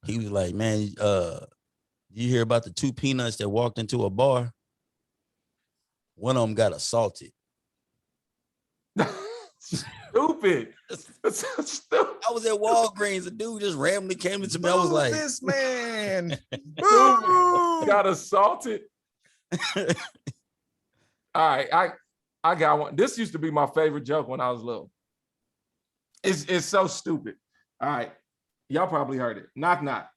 He was like, "Man, you hear about the two peanuts that walked into a bar? One of them got assaulted." Stupid. That's so stupid. I was at Walgreens. A dude just randomly came into me. I was like, "This man got assaulted." All right, I got one. This used to be my favorite joke when I was little. It's so stupid. All right, y'all probably heard it. Knock knock.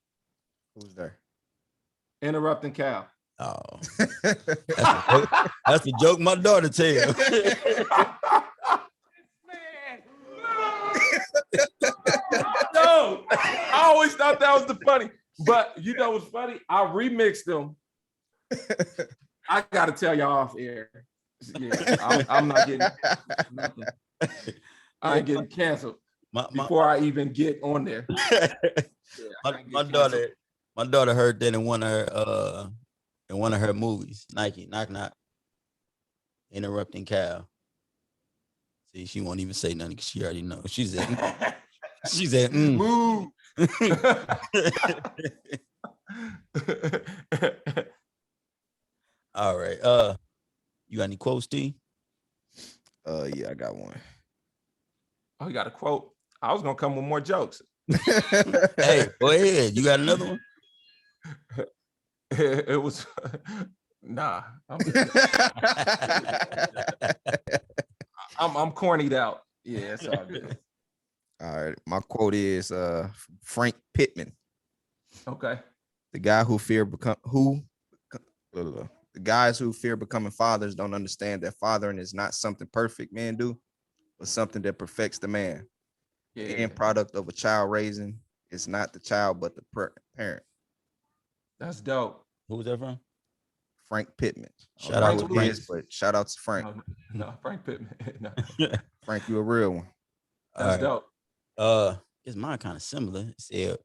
Who's there? Interrupting Cal. "Oh, that's the joke my daughter tell." No, I always thought that was the funny. But you know what's funny? I remixed them. I gotta tell y'all off air. Yeah, I'm not getting nothing. I ain't getting canceled before I even get on there. My daughter heard that in one of her movies. Nike, knock knock. Interrupting Cal. See, she won't even say nothing because she already knows. She said, Move. All right. You got any quotes, T? Yeah, I got one. Oh, you got a quote. I was gonna come with more jokes. Hey, go ahead. You got another one? It was nah. I'm cornied out. Yeah, it's all good. All right, my quote is Frank Pittman. Okay. The guys who fear becoming fathers don't understand that fathering is not something perfect men do, but something that perfects the man. Yeah. The end product of a child raising is not the child, but the parent. That's dope. Who was that from? Frank Pittman. Shout out to Frank. But shout out to Frank. No, Frank Pittman. No. Frank, you a real one. That's dope. It's mine kind of similar. It said,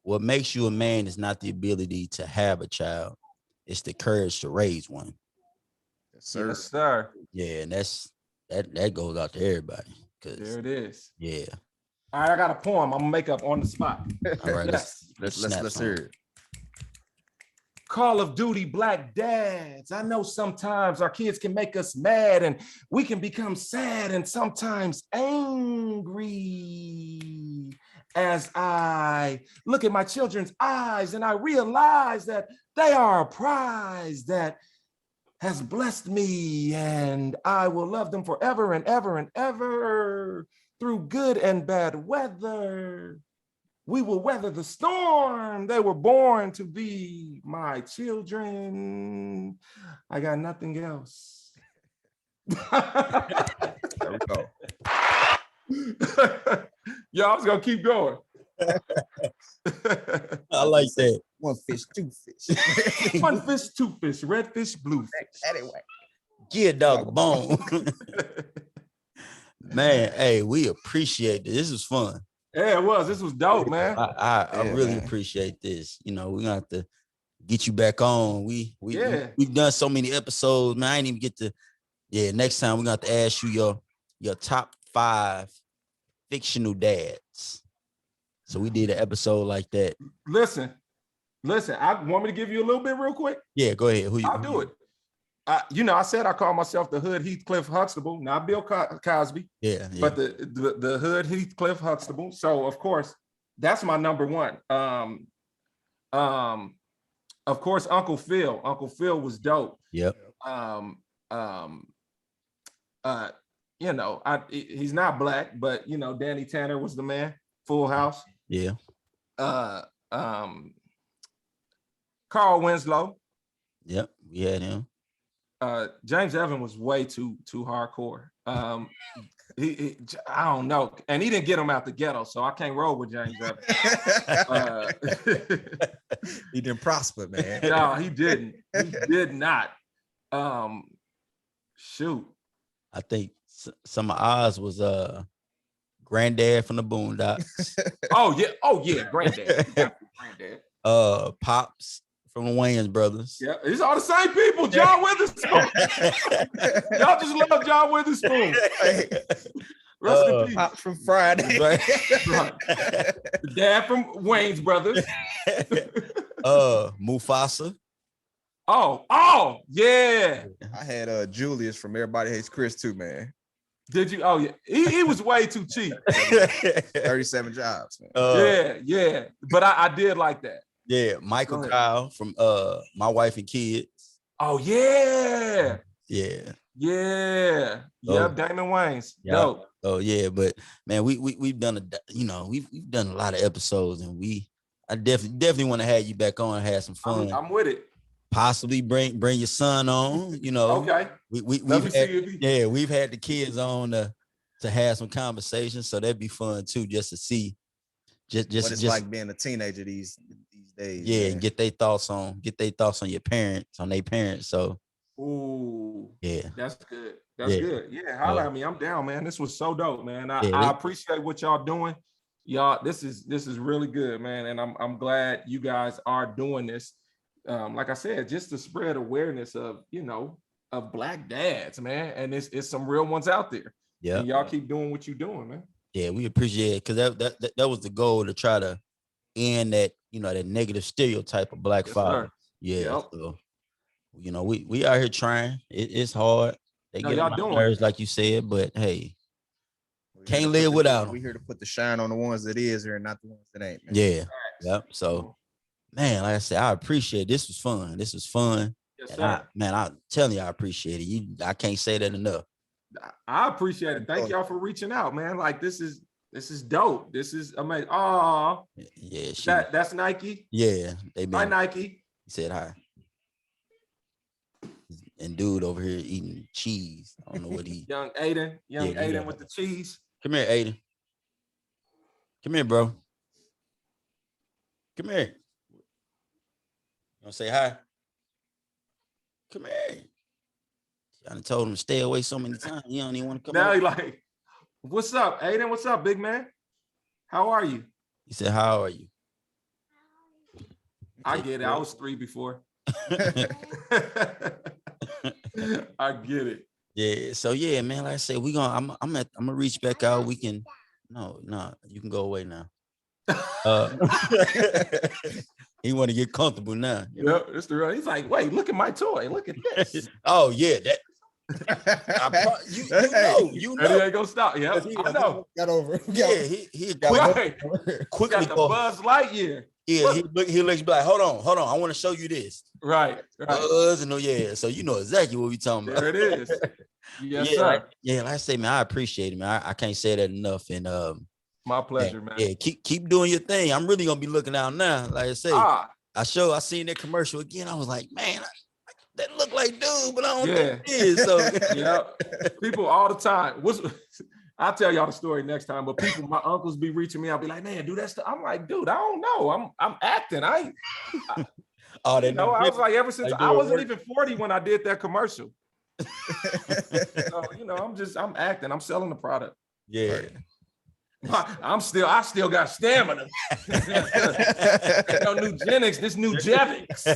what makes you a man is not the ability to have a child, it's the courage to raise one. Yes, sir. Yes, sir. Yeah, and that goes out to everybody. There it is. Yeah. All right, I got a poem I'm gonna make up on the spot. All right, Yes. Let's hear it. Call of Duty Black Dads. I know sometimes our kids can make us mad and we can become sad and sometimes angry. As I look at my children's eyes and I realize that they are a prize that has blessed me and I will love them forever and ever and ever through good and bad weather. We will weather the storm. They were born to be my children. I got nothing else. There we go. Yo, I was gonna keep going. I like that. One fish, two fish. One fish, two fish, red fish, blue fish. Anyway. Get a dog a bone. Man, hey, we appreciate this. This was fun. Yeah, it was. This was dope, man. I really appreciate this. You know, we're gonna have to get you back on. We've done so many episodes, man. I didn't even get to. Yeah, next time we're gonna have to ask you your top 5 fictional dads. So we did an episode like that. Listen. I want me to give you a little bit real quick. Yeah, go ahead. I'll do it. I said I call myself the Hood Heathcliff Huxtable, not Bill Cosby. Yeah. But the Hood Heathcliff Huxtable. So of course, that's my number one. Of course, Uncle Phil. Uncle Phil was dope. Yep. He's not black, but Danny Tanner was the man. Full House. Yeah. Carl Winslow. Yep. We had him. James Evan was way too hardcore. He I don't know, and he didn't get him out the ghetto, so I can't roll with James Evan. He didn't prosper, man. No, he didn't. He did not. Shoot. I think some of Oz was Granddad from the Boondocks. Oh yeah, Granddad. Granddad. Pops from the Wayans brothers. Yeah, these are the same people. John Witherspoon. Y'all just love John Witherspoon. Hey, Rest in peace. Pops from Friday. Right. The dad from Wayne's brothers. Mufasa. Oh, yeah. I had Julius from Everybody Hates Chris too, man. Did you? Oh, yeah. He was way too cheap. 37 jobs, man. Yeah. But I did like that. Yeah, Michael Kyle from My Wife and Kids. Oh, yeah. Yeah. Yeah. Yep, Damon Wayans. Yep. Dope. Oh yeah, but man, we've done we've done a lot of episodes, and I definitely want to have you back on and have some fun. I'm with it. Possibly bring your son on. You know, Okay. We've had the kids on to have some conversations, so that'd be fun too, just to see what it's like being a teenager these days. Yeah, man. and get their thoughts on your parents, on their parents. So ooh, yeah, that's good. That's good. Yeah, holla at me. I'm down, man. This was so dope, man. I appreciate what y'all doing. Y'all, this is really good, man. And I'm glad you guys are doing this. Like I said, just to spread awareness of, of Black dads, man. And it's some real ones out there. Yeah. Y'all keep doing what you're doing, man. Yeah, we appreciate it, because that was the goal, to try to end that, that negative stereotype of Black father. Sir. Yeah. Yep. So, we out here trying. It's hard. They get on my nerves, like you said, but hey, can't live without them. We here to put the shine on the ones that is here and not the ones that ain't, man. Yeah. Yep. So, man, like I said, I appreciate it. This was fun. Yes, sir. I'm telling you, I appreciate it. I can't say that enough. I appreciate it. Thank y'all for reaching out, man. Like, this is dope. This is amazing. Oh, yeah. That's Nike. Yeah. Hi, Nike. He said hi. And dude over here eating cheese. I don't know what he. Young Aiden with the cheese. Come here, Aiden. Come here, bro. Come here. You want to say hi? Come here. I done told him to stay away so many times. You don't even want to come now. He like, what's up, Aiden? What's up, big man? How are you? He said, how are you? I get it. I was 3 before. I get it. Yeah. So yeah, man. Like I said, I'm gonna reach back out. We can. No, you can go away now. He want to get comfortable now. Yep, it's the real. He's like, wait, look at my toy. Look at this. Oh yeah, that. You know. He ain't gonna stop. Yeah, I know. Got over. Yeah, he got quickly. Got the Buzz Lightyear. Yeah, he looks like, hold on. I want to show you this. Right. Buzz, yeah. So you know exactly what we talking about. There it is. Yes, sir. Like I say, man, I appreciate it, man. I can't say that enough. And my pleasure, man. Yeah, keep doing your thing. I'm really gonna be looking out now. Like I say, I seen that commercial again. I was like, man, that look like dude, but I don't think it is. So yeah, people all the time. I'll tell y'all the story next time. But my uncles be reaching me. I'll be like, man, do that stuff. I'm like, dude, I don't know. I'm acting. I was like, ever since I wasn't even 40 when I did that commercial. So, I'm acting. I'm selling the product. Yeah. Right. I still got stamina. No Nugenics, this new Jevix.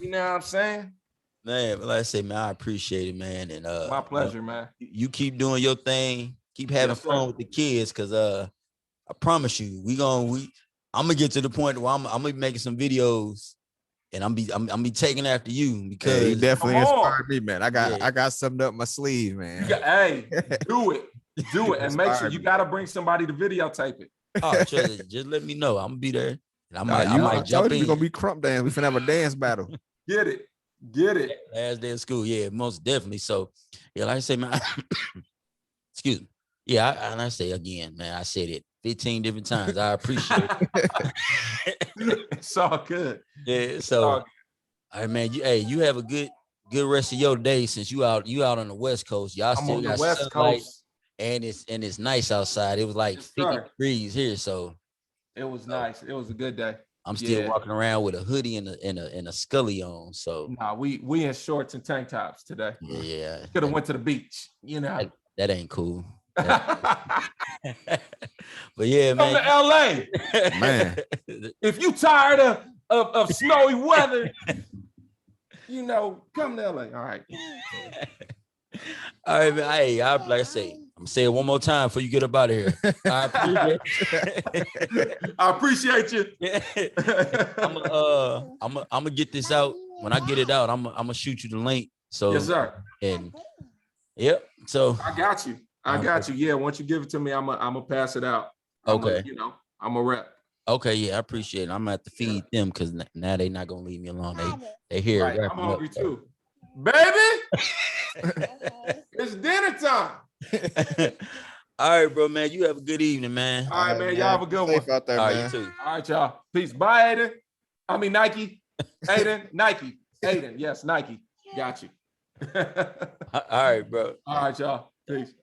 You know what I'm saying? Man, like I say, man, I appreciate it, man. And my pleasure, man. You keep doing your thing, keep having fun with the kids, because I promise you, I'm gonna get to the point where I'm gonna be making some videos, and I'm be taking after you, because you definitely inspired me, man. I got something up my sleeve, man. Hey, do it, and make sure you gotta bring somebody to videotape it. Oh, just let me know. I'm gonna be there. And I might jump in. We're gonna be crump dance. We finna have a dance battle. Get it. Last day of school, yeah, most definitely. So, yeah, like I say, man. Excuse me. Yeah, and I say again, man. I said it 15 different times. I appreciate it. It's all good. Yeah. So, all right, man. You have a good rest of your day, since you out on the West Coast. Y'all still on the got West Coast, and it's nice outside. It was like 50 degrees here, so it was nice. It was a good day. I'm still walking around with a hoodie and a scully on. So we in shorts and tank tops today. Yeah. Could have went to the beach. That ain't cool. But yeah, man. Come to LA. Man. If you tired of of snowy weather, you know, come to LA. All right. All right, man. Hey, like I say, I'm gonna say it one more time before you get up out of here. I appreciate I appreciate you. I'm gonna get this out. When I get it out, I'm gonna shoot you the link. So Yes, sir. And yep. So I got you. Yeah, once you give it to me, I'm gonna pass it out. Okay. I'm a rep. Okay, yeah, I appreciate it. I'm gonna have to feed them because now they're not gonna leave me alone. They here. Right. I'm hungry too. Baby, it's dinner time. All right, bro, man. You have a good evening, man. All right, man. Y'all have a good one. Out there, All right, man. you too. All right, y'all. Peace. Bye, Aiden. I mean, Nike. Aiden, Nike. Aiden, yes, Nike. Got you. All right, bro. All right, y'all. Peace.